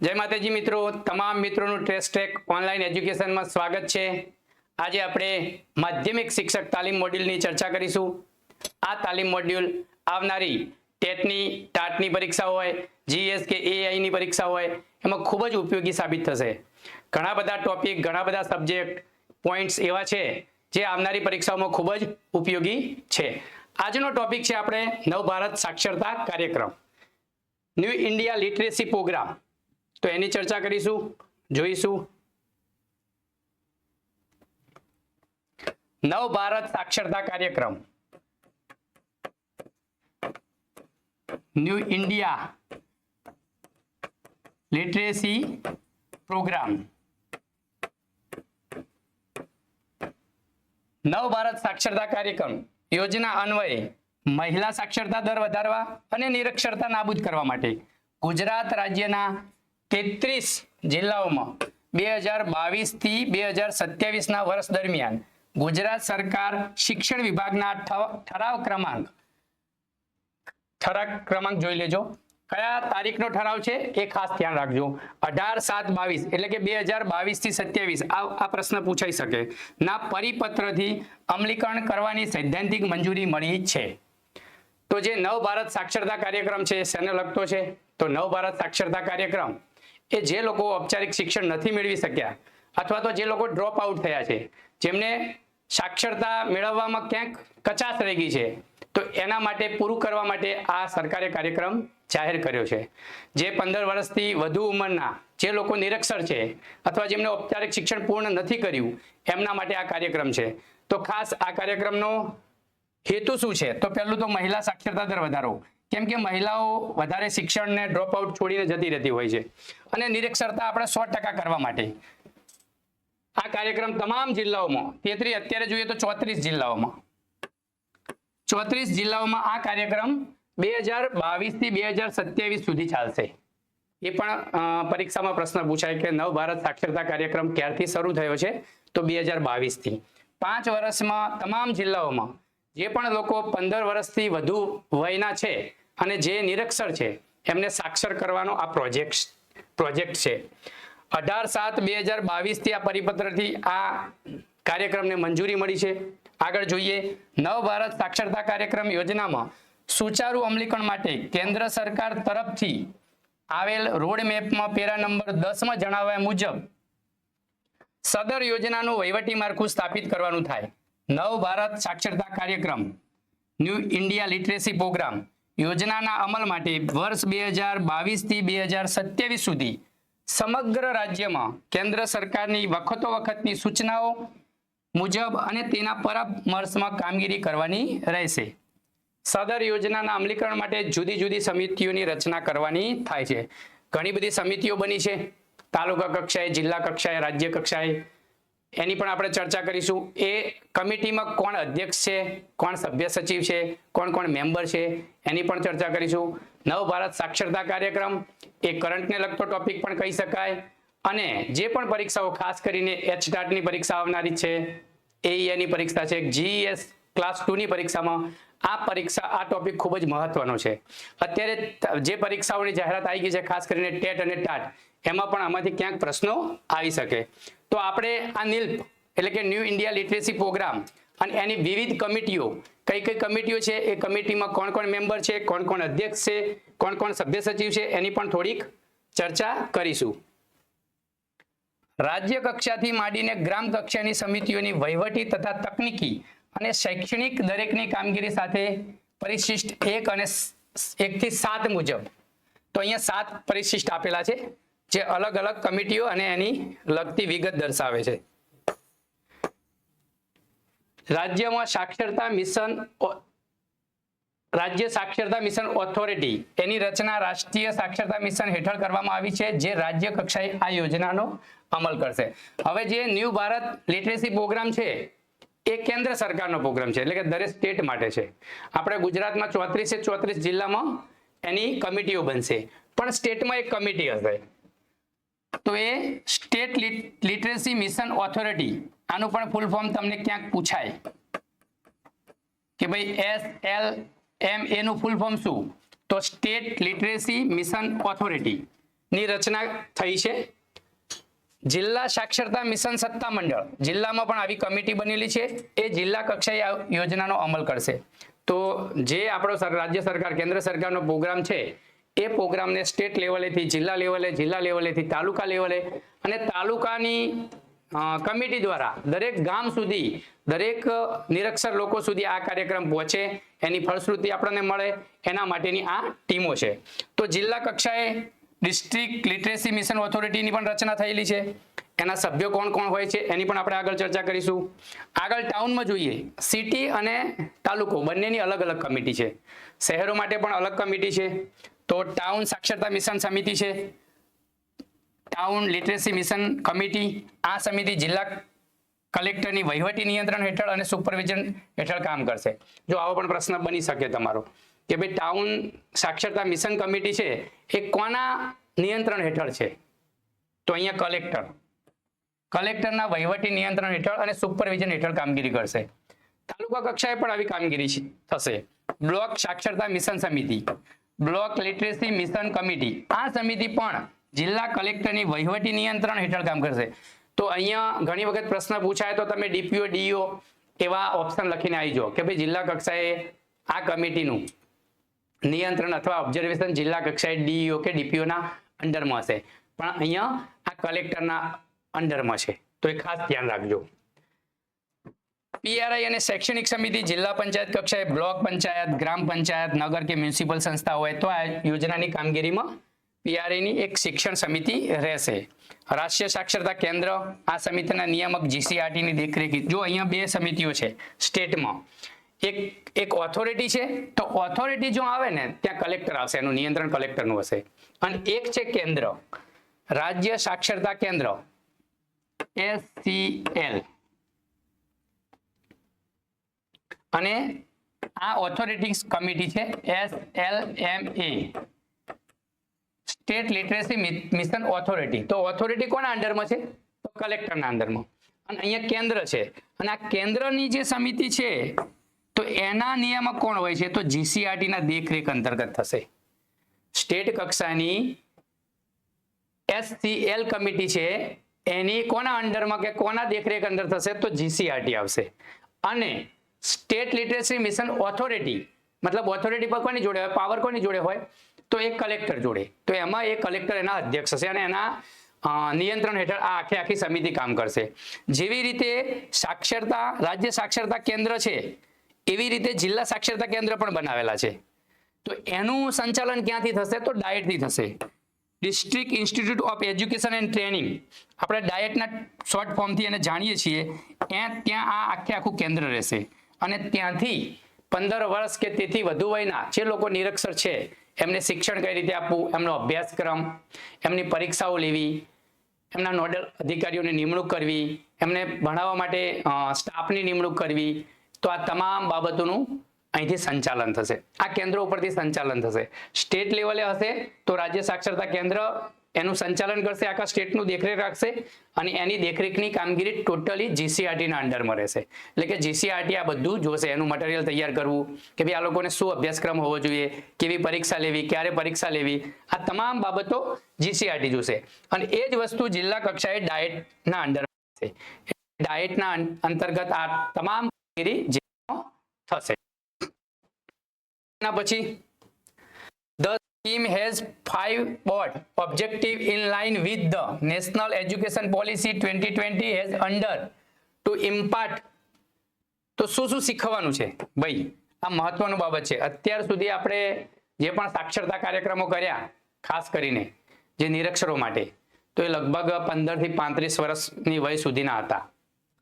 जय माताजी मित्रों, तमाम मित्रों टेस्ट ट्रेक ऑनलाइन एज्युकेशन में स्वागत है। आज आपणे माध्यमिक शिक्षक तालीम मॉड्यूल की चर्चा करीशुं। आ तालीम मॉड्यूल आवनारी टेटनी टाटनी परीक्षा होय, जीएस के एआई नी परीक्षा होय एमां खूब ज उपयोगी साबित थशे। घणा बधा टॉपिक, घणा बधा सब्जेक्ट पॉइंट्स एवा छे जे आवनारी परीक्षाओमां खूब ज उपयोगी छे। आजनो टॉपिक छे आपणे नव भारत साक्षरता कार्यक्रम, न्यू इंडिया लिटरेसी प्रोग्राम। तो एनी चर्चा करीशुं, जोईशुं। नव भारत साक्षरता कार्यक्रम, न्यू इंडिया लिटरेसी प्रोग्राम। नव भारत साक्षरता कार्यक्रम योजना अन्वये महिला साक्षरता दर वधारवा अने निरक्षरता नाबूद करवा माटे गुजरात राज्यना 33 जिल्लाओमां 2022 थी 2027 ना वर्ष दरमियान गुजरात सरकार शिक्षण विभागना ठराव क्रमांक जोई लेजो। कया तारीखनो ठराव छे ए खास ध्यान राखजो। 18/7/22 એટલે કે 2022 થી 27 આ પ્રશ્ન પૂછાઈ શકે ના પરિપત્રથી અમલીકરણ કરવાની સૈદ્ધાંતિક મંજૂરી મળી છે। તો જે નવ ભારત સાક્ષરતા કાર્યક્રમ છે શેને લગતો છે? તો નવ ભારત સાક્ષરતા કાર્યક્રમ એ જે લોકો ઔપચારિક શિક્ષણ નથી મેળવી શક્યા અથવા તો જે લોકો ડ્રોપ આઉટ થયા છે, જેમને સાક્ષરતા મેળવવામાં ક્યાંક કચાશ રહી ગઈ છે, તો એના માટે પૂરું કરવા માટે આ સરકારે કાર્યક્રમ જાહેર કર્યો છે। જે 15 વર્ષથી વધુ ઉંમરના જે લોકો નિરક્ષર છે અથવા જેમને ઔપચારિક શિક્ષણ પૂર્ણ નથી કર્યું એમના માટે આ કાર્યક્રમ છે। તો ખાસ આ કાર્યક્રમનો હેતુ શું છે? તો પહેલું તો મહિલા સાક્ષરતા દર વધારો, કેમ કે મહિલાઓ વધારે શિક્ષણને ડ્રોપ આઉટ છોડીને જતી રહેતી હોય છે અને નિરક્ષરતા આપણે 100% કરવા માટે આ કાર્યક્રમ તમામ જિલ્લાઓમાં 33 અત્યારે જોઈએ તો 34 જિલ્લાઓમાં 34 જિલ્લાઓમાં આ કાર્યક્રમ 2022 થી 2027 સુધી ચાલશે। એ પણ પરીક્ષામાં પ્રશ્ન પૂછાય કે નવ ભારત સાક્ષરતા કાર્યક્રમ ક્યારથી શરૂ થયો છે? તો 2022 થી 5 વર્ષમાં તમામ જિલ્લાઓમાં જે પણ લોકો 15 વર્ષથી વધુ વયના છે અને જે નિરક્ષર છે એમને સાક્ષર કરવાનો આ પ્રોજેક્ટ છે। 18/7/2022 થી આ પરિપત્રથી આ કાર્યક્રમને મંજૂરી મળી છે। આગળ જોઈએ, નવ ભારત સાક્ષરતા કાર્યક્રમ યોજનામાં સુચારુ અમલીકરણ માટે કેન્દ્ર સરકાર તરફથી આવેલ રોડ મેપમાં પેરા નંબર 10 માં જણાવ્યા મુજબ સદર યોજનાનું વહીવટી માળખું સ્થાપિત કરવાનું થાય। નવ ભારત સાક્ષરતા કાર્યક્રમ ન્યૂ ઇન્ડિયા લિટરેસી પ્રોગ્રામ યોજનાના અમલ માટે વર્ષ 2022 થી 2027 સુધી સમગ્ર રાજ્યમાં કેન્દ્ર સરકારની વખતોવખતની સૂચનાઓ મુજબ અને તેના પરામર્શમાં કામગીરી કરવાની રહેશે। સદર યોજનાના અમલીકરણ માટે જુદી જુદી સમિતિઓની રચના કરવાની થાય છે। ઘણી બધી સમિતિઓ બની છે, તાલુકા કક્ષાએ, જિલ્લા કક્ષાએ, રાજ્ય કક્ષાએ, એની પણ આપણે ચર્ચા કરીશું। એ કમિટીમાં કોણ અધ્યક્ષ છે, કોણ સભ્ય સચિવ છે, કોણ મેમ્બર છે, એની પણ ચર્ચા કરીશું। નવ ભારત સાક્ષરતા કાર્યક્રમ એ કરંટને લગતો ટોપિક પણ કહી શકાય અને જે પણ પરીક્ષાઓ ખાસ કરીને એચટાટની પરીક્ષા આવનારી છે, એઈએની પરીક્ષા છે, જીએસ ક્લાસ 2 ની પરીક્ષામાં આ ટોપિક ખૂબ જ મહત્વનો છે। અત્યારે જે પરીક્ષાઓની જાહેરાત આવી ગઈ છે, ખાસ કરીને ટેટ અને ટાટ, એમાં પણ આમાંથી ક્યાંક પ્રશ્નો આવી શકે। તો આપણે આ નિલ્પ એટલે કે ન્યૂ ઇન્ડિયા લિટરેસી પ્રોગ્રામ અને એની વિવિધ કમિટીઓ, કઈ કમિટીઓ છે, એ કમિટીમાં કોણ મેમ્બર છે, કોણ અધ્યક્ષ છે, કોણ સભ્ય સચિવ છે, એની પણ થોડીક ચર્ચા કરીશું। રાજ્ય કક્ષાથી માંડીને ગ્રામ કક્ષાની સમિતિઓની વહીવટી તથા તકનીકી અને શૈક્ષણિક દરેકની કામગીરી સાથે પરિશિષ્ટ 1 અને 1 થી 7 મુજબ, તો અહીંયા 7 પરિશિષ્ટ આપેલા છે જે અલગ અલગ કમિટીઓ અને એની લગતી વિગત દર્શાવે છે। રાજ્ય સાક્ષરતા મિશન ઓથોરિટી એની રચના રાષ્ટ્રીય સાક્ષરતા મિશન હેઠળ કરવામાં આવી છે, જે રાજ્ય કક્ષાએ આ યોજનાનો અમલ કરશે। હવે જે ન્યૂ ભારત લિટરેસી પ્રોગ્રામ છે એ કેન્દ્ર સરકારનો પ્રોગ્રામ છે, એટલે કે દરેક સ્ટેટ માટે છે। આપણે ગુજરાતમાં 34 જિલ્લામાં એની કમિટીઓ બનશે, પણ સ્ટેટમાં એક કમિટી હશે, તો એ સ્ટેટ લિટરેસી મિશન ઓથોરિટી, આનું પણ ફૂલ ફોર્મ તમને ક્યાંક પૂછાય કે ભાઈ SLMA નું ફૂલ ફોર્મ શું? તો સ્ટેટ લિટરેસી મિશન ઓથોરિટી। ની રચના થઈ છે. જિલ્લા સાક્ષરતા મિશન સત્તા મંડળ, જિલ્લામાં પણ આવી કમિટી બનેલી છે. એ જિલ્લા કક્ષાએ આ યોજનાનો અમલ કરશે. તો જે આપણો રાજ્ય સરકાર, કેન્દ્ર સરકારનો પ્રોગ્રામ છે, એ પ્રોગ્રામને સ્ટેટ લેવલેથી જિલ્લા લેવલે, જિલ્લા લેવલેથી તાલુકા લેવલે અને તાલુકાની કમિટી દ્વારા દરેક ગામ સુધી, દરેક નિરક્ષર લોકો સુધી આ કાર્યક્રમ પહોંચે, એની ફળશ્રુતિ આપણને મળે, એના માટેની આ ટીમો છે. તો જિલ્લા કક્ષાએ ડિસ્ટ્રિક્ટ લિટરેસી મિશન ઓથોરિટીની પણ રચના થયેલી છે. એના સભ્યો કોણ કોણ હોય છે એની પણ આપણે આગળ ચર્ચા કરીશું. આગળ ટાઉનમાં જોઈએ, સિટી અને તાલુકો બંનેની અલગ અલગ કમિટી છે. શહેરો માટે પણ અલગ કમિટી છે. તો ટાઉન સાક્ષરતા મિશન સમિતિ છે, ટાઉન લિટરેસી મિશન કમિટી. આ સમિતિ જિલ્લા કલેક્ટરની વહીવટી નિયંત્રણ હેઠળ અને સુપરવિઝન હેઠળ કામ કરશે. જો આવો પણ પ્રશ્ન બની શકે તમારો કે ભાઈ ટાઉન સાક્ષરતા મિશન કમિટી છે એ કોના નિયંત્રણ હેઠળ છે? તો અહીંયા કલેક્ટરના વહીવટી નિયંત્રણ હેઠળ અને સુપરવિઝન હેઠળ કામગીરી કરશે. તાલુકા કક્ષાએ પણ આવી કામગીરી થશે. બ્લોક સાક્ષરતા મિશન સમિતિ, બ્લોક લિટરેસી મિશન કમિટી, આ સમિતિ પણ જિલ્લા કલેક્ટરની વહીવટી નિયંત્રણ હેઠળ કામ કરશે. તો અહીંયા ઘણી વખત પ્રશ્ન પૂછાય તો તમે ડીપીઓ, ડીઈઓ એવા ઓપ્શન લખીને આવી જાઓ કે ભાઈ જિલ્લા કક્ષાએ આ કમિટીનું નિયંત્રણ અથવા ઓબ્ઝર્વેશન જિલ્લા કક્ષાએ ડીઈઓ કે ડીપીઓના અંડરમાં હશે, પણ અહીંયા આ કલેક્ટરના અંડરમાં છે. તો એ ખાસ ધ્યાન રાખજો. પીઆરઆઈ અને શૈક્ષણિક સમિતિ જિલ્લા પંચાયત કક્ષાએ, બ્લોક પંચાયત, ગ્રામ પંચાયત, નગર કે મ્યુનિસિપલ સંસ્થા હોય તો આ યોજનાની કામગીરીમાં પીઆરઆઈની એક શિક્ષણ સમિતિ રહેશે. રાષ્ટ્રીય સાક્ષરતા કેન્દ્ર, આ સમિતિના નિયામક જીસીઆરટીની દેખરેખ. જો અહીંયા બે સમિતિઓ છે સ્ટેટમાં, એક ઓથોરિટી છે, તો ઓથોરિટી જો આવે ને ત્યાં કલેક્ટર આવશે, એનું નિયંત્રણ કલેક્ટરનું હશે. અને એક છે કેન્દ્ર, રાજ્ય સાક્ષરતા કેન્દ્ર SCL, અને આ ઓથોરિટી કમિટી છે SLMA, state literacy mission authority. તો ઓથોરિટી કોના અંડરમાં છે? તો કલેક્ટરના અંડરમાં. અને અહીંયા કેન્દ્ર છે, અને આ કેન્દ્રની જે સમિતિ છે તો એના નિયામક કોણ હોય છે? તો જીસીઆરટીના દેખરેખ અંતર્ગત થશે. સ્ટેટ કક્ષાની SCL કમિટી છે એની કોના અંડરમાં કે કોના દેખરેખ અંદર થશે? તો જીસીઆરટી આવશે. અને સ્ટેટ લિટરેસી મિશન ઓથોરિટી, મતલબ ઓથોરિટી પર કોની જોડે હોય, પાવર કોની જોડે હોય? તો એક કલેક્ટર જોડે. તો એમાં એક કલેક્ટર એના અધ્યક્ષ હશે અને એના નિયંત્રણ હેઠળ આ આખી સમિતિ કામ કરશે. જેવી રીતે સાક્ષરતા, રાજ્ય સાક્ષરતા કેન્દ્ર છે એવી રીતે જિલ્લા સાક્ષરતા કેન્દ્ર પણ બનાવેલા છે. તો એનું સંચાલન ક્યાંથી થશે? તો ડાયટથી થશે. District institute of education and training, આપણે ડાયટના શોર્ટ ફોર્મથી એને જાણીએ છીએ. ત્યાં આ આખું કેન્દ્ર રહેશે. અને ત્યાંથી 15 વર્ષ કે તેથી વધુ વયના જે લોકો નિરક્ષર છે એમને શિક્ષણ કઈ રીતે આપવું, એમનો અભ્યાસક્રમ, એમની પરીક્ષાઓ લેવી, એમના નોડલ અધિકારીઓની નિમણૂક કરવી, એમને ભણાવવા માટે સ્ટાફની નિમણૂક કરવી. તો આ તમામ બાબતોનું અહીંથી સંચાલન થશે, આ કેન્દ્રો ઉપરથી સંચાલન થશે. સ્ટેટ લેવલે હશે તો રાજ્ય સાક્ષરતા કેન્દ્ર એનું સંચાલન કરશે, આખા સ્ટેટનું દેખરેખ રાખશે, અને એની દેખરેખની કામગીરી ટોટલી જીસીઆરટીના અંડરમાં રહેશે. એટલે કે જીસીઆરટી આ બધું જોશે, એનું મટીરિયલ તૈયાર કરવું કે ભાઈ આ લોકોને શું અભ્યાસક્રમ હોવો જોઈએ, કેવી પરીક્ષા લેવી, ક્યારે પરીક્ષા લેવી, આ તમામ બાબતો જીસીઆરટી જોશે. અને એ જ વસ્તુ જિલ્લા કક્ષાએ ડાયટના અંડરમાં છે. ડાયટના અંતર્ગત આ તમામ કામગીરી થશે. પછી the scheme has 5 broad objectives in line with the National Education Policy 2020 has under to impart. તો શું શીખવાનું છે ભાઈ? આ મહત્વનું બાબત છે. અત્યાર સુધી આપણે જે પણ સાક્ષરતા કાર્યક્રમો કર્યા, ખાસ કરીને જે નિરક્ષરો માટે, તો એ લગભગ 15 થી 35 વર્ષની વય સુધીના હતા.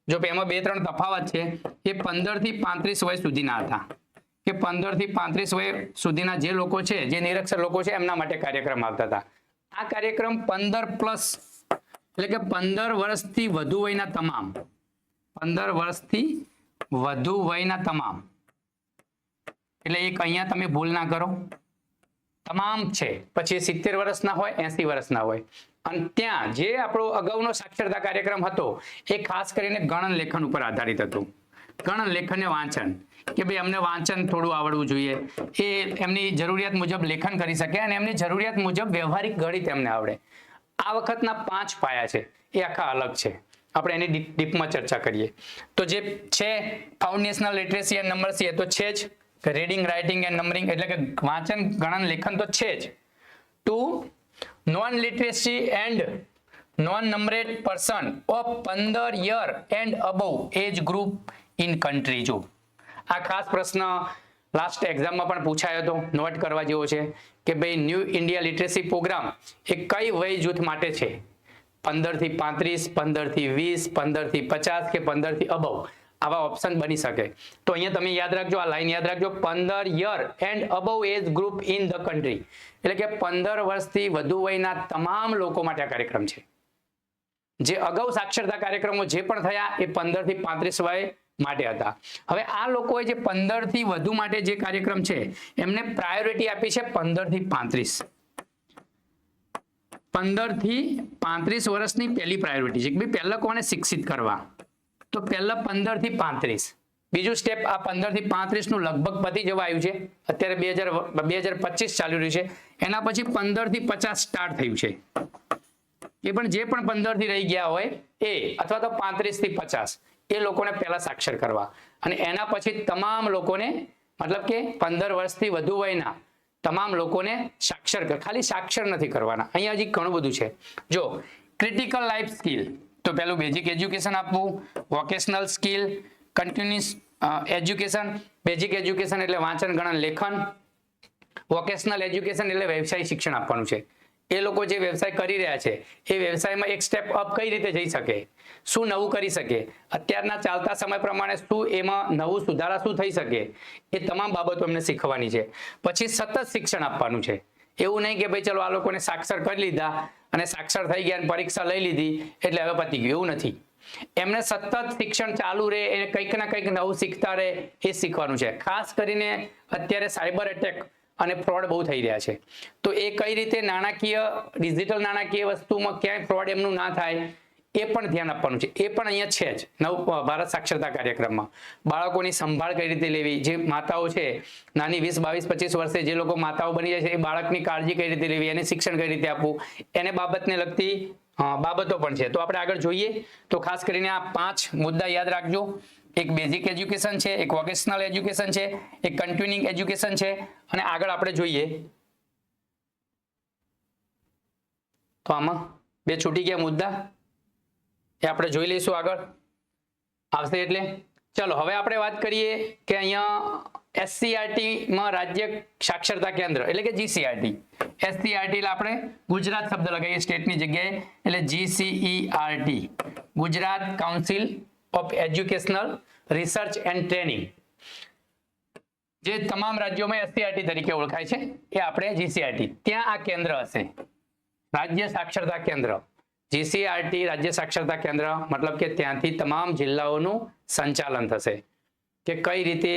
જો એમાં 2-3 તફાવત છે. એ 15 થી 35 વય સુધીના હતા કે 15 થી 35 વય સુધીના જે લોકો છે, જે નિરક્ષર લોકો છે, એમના માટે કાર્યક્રમ આવતા હતા. આ કાર્યક્રમ 15+, એટલે કે 15 વર્ષથી વધુ વયના તમામ, 15 વર્ષથી વધુ વયના તમામ, એટલે એક અહીંયા તમે ભૂલ ના કરો, તમામ છે. પછી 70 વર્ષના હોય, 80 વર્ષના હોય. અને ત્યાં જે આપણો અગાઉનો સાક્ષરતા કાર્યક્રમ હતો એ ખાસ કરીને ગણન લેખન ઉપર આધારિત હતું. ગણન લેખન ને વાંચન, કે ભાઈ અમને વાંચન થોડું આવડવું જોઈએ, એ એમની જરૂરિયાત મુજબ લેખન કરી શકે અને એમની જરૂરિયાત મુજબ વ્યવહારિક ગણિત એમને આવડે. આ વખતના 5 પાયા છે એ આખા અલગ છે, આપણે એની ડીપમાં ચર્ચા કરીએ. તો જે છે ફાઉન્ડેશનલ લિટરેસી એન્ડ નંબરસી, એ તો છે જ. રીડિંગ, રાઇટિંગ એન્ડ નંબરિંગ એટલે કે વાંચન, ગણન, લેખન તો છે જ. 2 non literacy and non numbered person of 15 year and above age group in country. જો આ ખાસ પ્રશ્ન લાસ્ટ એક્ઝામમાં પણ પૂછાયો હતો, નોટ કરવા જેવો છે કે ભાઈ ન્યૂ ઇન્ડિયા લિટરેસી પ્રોગ્રામ એ કઈ વય જૂથ માટે છે? 15 થી 35, 15 થી 20, 15 થી 50 કે 15 થી અબવ, આવા ઓપ્શન બની શકે. તો અહીંયા તમે યાદ રાખજો, આ લાઈન યાદ રાખજો, 15 year and above age group in the country, એટલે કે 15 વર્ષથી વધુ વયના તમામ લોકો માટે આ કાર્યક્રમ છે. જે અગાઉ સાક્ષરતા કાર્યક્રમો જે પણ થયા એ 15 થી 35 વય માટે હતા. હવે આ લોકોએ જે 15 થી વધુ માટે જે કાર્યક્રમ છે એમને પ્રાયોરિટી આપી છે 15 થી 35. 15 થી 35 વર્ષની પહેલી પ્રાયોરિટી છે કે ભાઈ પહેલા કોને શિક્ષિત કરવા, તો પહેલા 15 થી 35. બીજું સ્ટેપ આ 15 થી 35 નું લગભગ પતી જવા આવ્યું છે, અત્યારે 2025 ચાલી રહ્યું છે. એના પછી 15 થી 50 સ્ટાર્ટ થયું છે. એ પણ જે પણ 15 થી રહી ગયા હોય એ, અથવા તો 35 થી 50, એ લોકોને પહેલા સાક્ષર કરવા અને એના પછી તમામ લોકોને, મતલબ કે 15 વર્ષથી વધુ વયના તમામ લોકોને સાક્ષર, ખાલી સાક્ષર નથી કરવાના. અહીંયા હજી ઘણું બધું છે. જો ક્રિટિકલ લાઈફ સ્કિલ, તો પહેલું બેઝિક એજ્યુકેશન આપવું, vocational skill, continuous education. Basic education એટલે વાંચન, ગણન, લેખન. વોકેશનલ એજ્યુકેશન એટલે વ્યવસાય શિક્ષણ આપવાનું છે. એ લોકો જે વ્યવસાય કરી રહ્યા છે એ વ્યવસાયમાં એક સ્ટેપ અપ કઈ રીતે જઈ શકે, શું નવું કરી શકે, અત્યારના ચાલતા સમય પ્રમાણે શું એમાં નવું સુધારા શું થઈ શકે, એ તમામ બાબતો એમને શીખવાની છે. પછી સતત શિક્ષણ આપવાનું છે. એવું નહીં કે ભાઈ ચલો આ લોકોને સાક્ષર કરી લીધા અને સાક્ષર થઈ ગયા અને પરીક્ષા લઈ લીધી એટલે હવે પતી ગયું, એવું નથી. એમને સતત શિક્ષણ ચાલુ રહે, એ કંઈક ના કંઈક નવું શીખતા રહે, એ શીખવાનું છે. ખાસ કરીને અત્યારે સાયબર એટેક અને ફ્રોડ બહુ થઈ રહ્યા છે, તો એ કઈ રીતે નાણાકીય, ડિજિટલ નાણાકીય વસ્તુમાં ક્યાંય ફ્રોડ એમનું ના થાય એ પણ ધ્યાન આપવાનું છે. એ પણ અહીંયા છે જ ભારત સાક્ષરતા કાર્યક્રમમાં. બાળકોની સંભાળ કઈ રીતે લેવી, જે માતાઓ છે નાની 20, 22, 25 વર્ષે જે લોકો માતાઓ બની જાય છે એ બાળકની કાળજી કઈ રીતે લેવી, એને શિક્ષણ કઈ રીતે આપવું, એને બાબતને લગતી બાબતો પણ છે. તો આપણે આગળ જોઈએ તો ખાસ કરીને આ 5 મુદ્દા યાદ રાખજો. એક બેઝિક એજ્યુકેશન છે, એક વોકેશનલ એજ્યુકેશન છે, એક કન્ટિન્યુઇંગ એજ્યુકેશન છે, અને આગળ આપણે જોઈએ તો આમાં 2 છૂટી ગયા મુદ્દા, એ આપણે જોઈ લઈશું આગળ આવશે. એટલે ચલો હવે આપણે વાત કરીએ કે અહીંયા SCERT માં રાજ્ય સાક્ષરતા કેન્દ્ર એટલે કે GCERT. SCERT એટલે આપણે ગુજરાત શબ્દ લગાવીએ સ્ટેટની જગ્યાએ, એટલે GCERT, Gujarat council of educational research and training. જે તમામ રાજ્યોમાં SCERT તરીકે ઓળખાય છે એ આપણે GCERT. ત્યાં આ કેન્દ્ર હશે, રાજ્ય સાક્ષરતા કેન્દ્ર. GCERT રાજ્ય સાક્ષરતા કેન્દ્ર મતલબ કે ત્યાંથી તમામ જિલ્લાઓનું સંચાલન થશે કે કઈ રીતે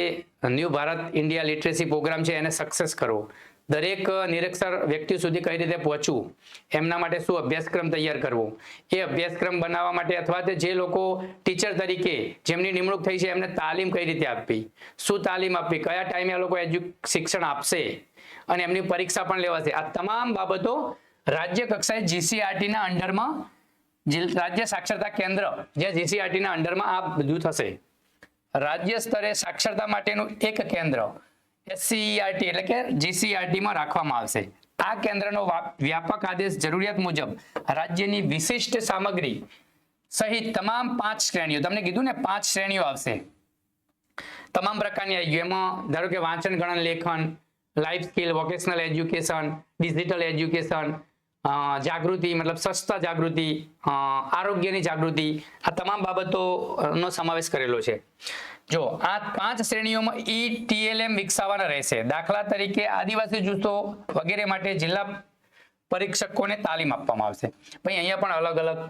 new Bharat India literacy programme છે એને સક્સેસ કરવો, દરેક નિરક્ષર વ્યક્તિ સુધી કઈ રીતે પહોંચવું, એમના માટે શું અભ્યાસક્રમ તૈયાર કરવો, એ અભ્યાસક્રમ બનાવવા માટે અથવા તો જે લોકો ટીચર તરીકે જેમની નિમણૂક થઈ છે એમને તાલીમ કઈ રીતે આપવી, શું તાલીમ આપવી, કયા ટાઈમે આ લોકો શિક્ષણ આપશે અને એમની પરીક્ષા પણ લેવાશે. આ તમામ બાબતો રાજ્ય કક્ષાએ GCERT ના અંડરમાં, રાજ્ય સાક્ષરતા કેન્દ્ર જે GCERT ના અંડરમાં આ બધું થશે. રાજ્ય સ્તરે સાક્ષરતા માટેનું એક કેન્દ્ર SCERT એટલે કે GCERT માં રાખવામાં આવશે. આ કેન્દ્રનો વ્યાપક આદેશ જરૂરિયાત મુજબ રાજ્યની વિશિષ્ટ સામગ્રી સહિત તમામ 5 શ્રેણીઓ, તમને કીધું ને 5 શ્રેણીઓ આવશે, તમામ પ્રકારની આવી ગયું. એમાં ધારો કે વાંચન, ગણન, લેખન, life skill, vocational education, digital education, જાગૃતિ મતલબ સ્વચ્છતા જાગૃતિ, આરોગ્યની જાગૃતિ, આ તમામ બાબતોનો સમાવેશ કરેલો છે. જો આ 5 શ્રેણીઓમાં ETLM વિકસાવવાના રહેશે. દાખલા તરીકે આદિવાસી જૂથો વગેરે માટે જિલ્લા પરીક્ષકોને તાલીમ આપવામાં આવશે. ભાઈ અહીંયા પણ અલગ અલગ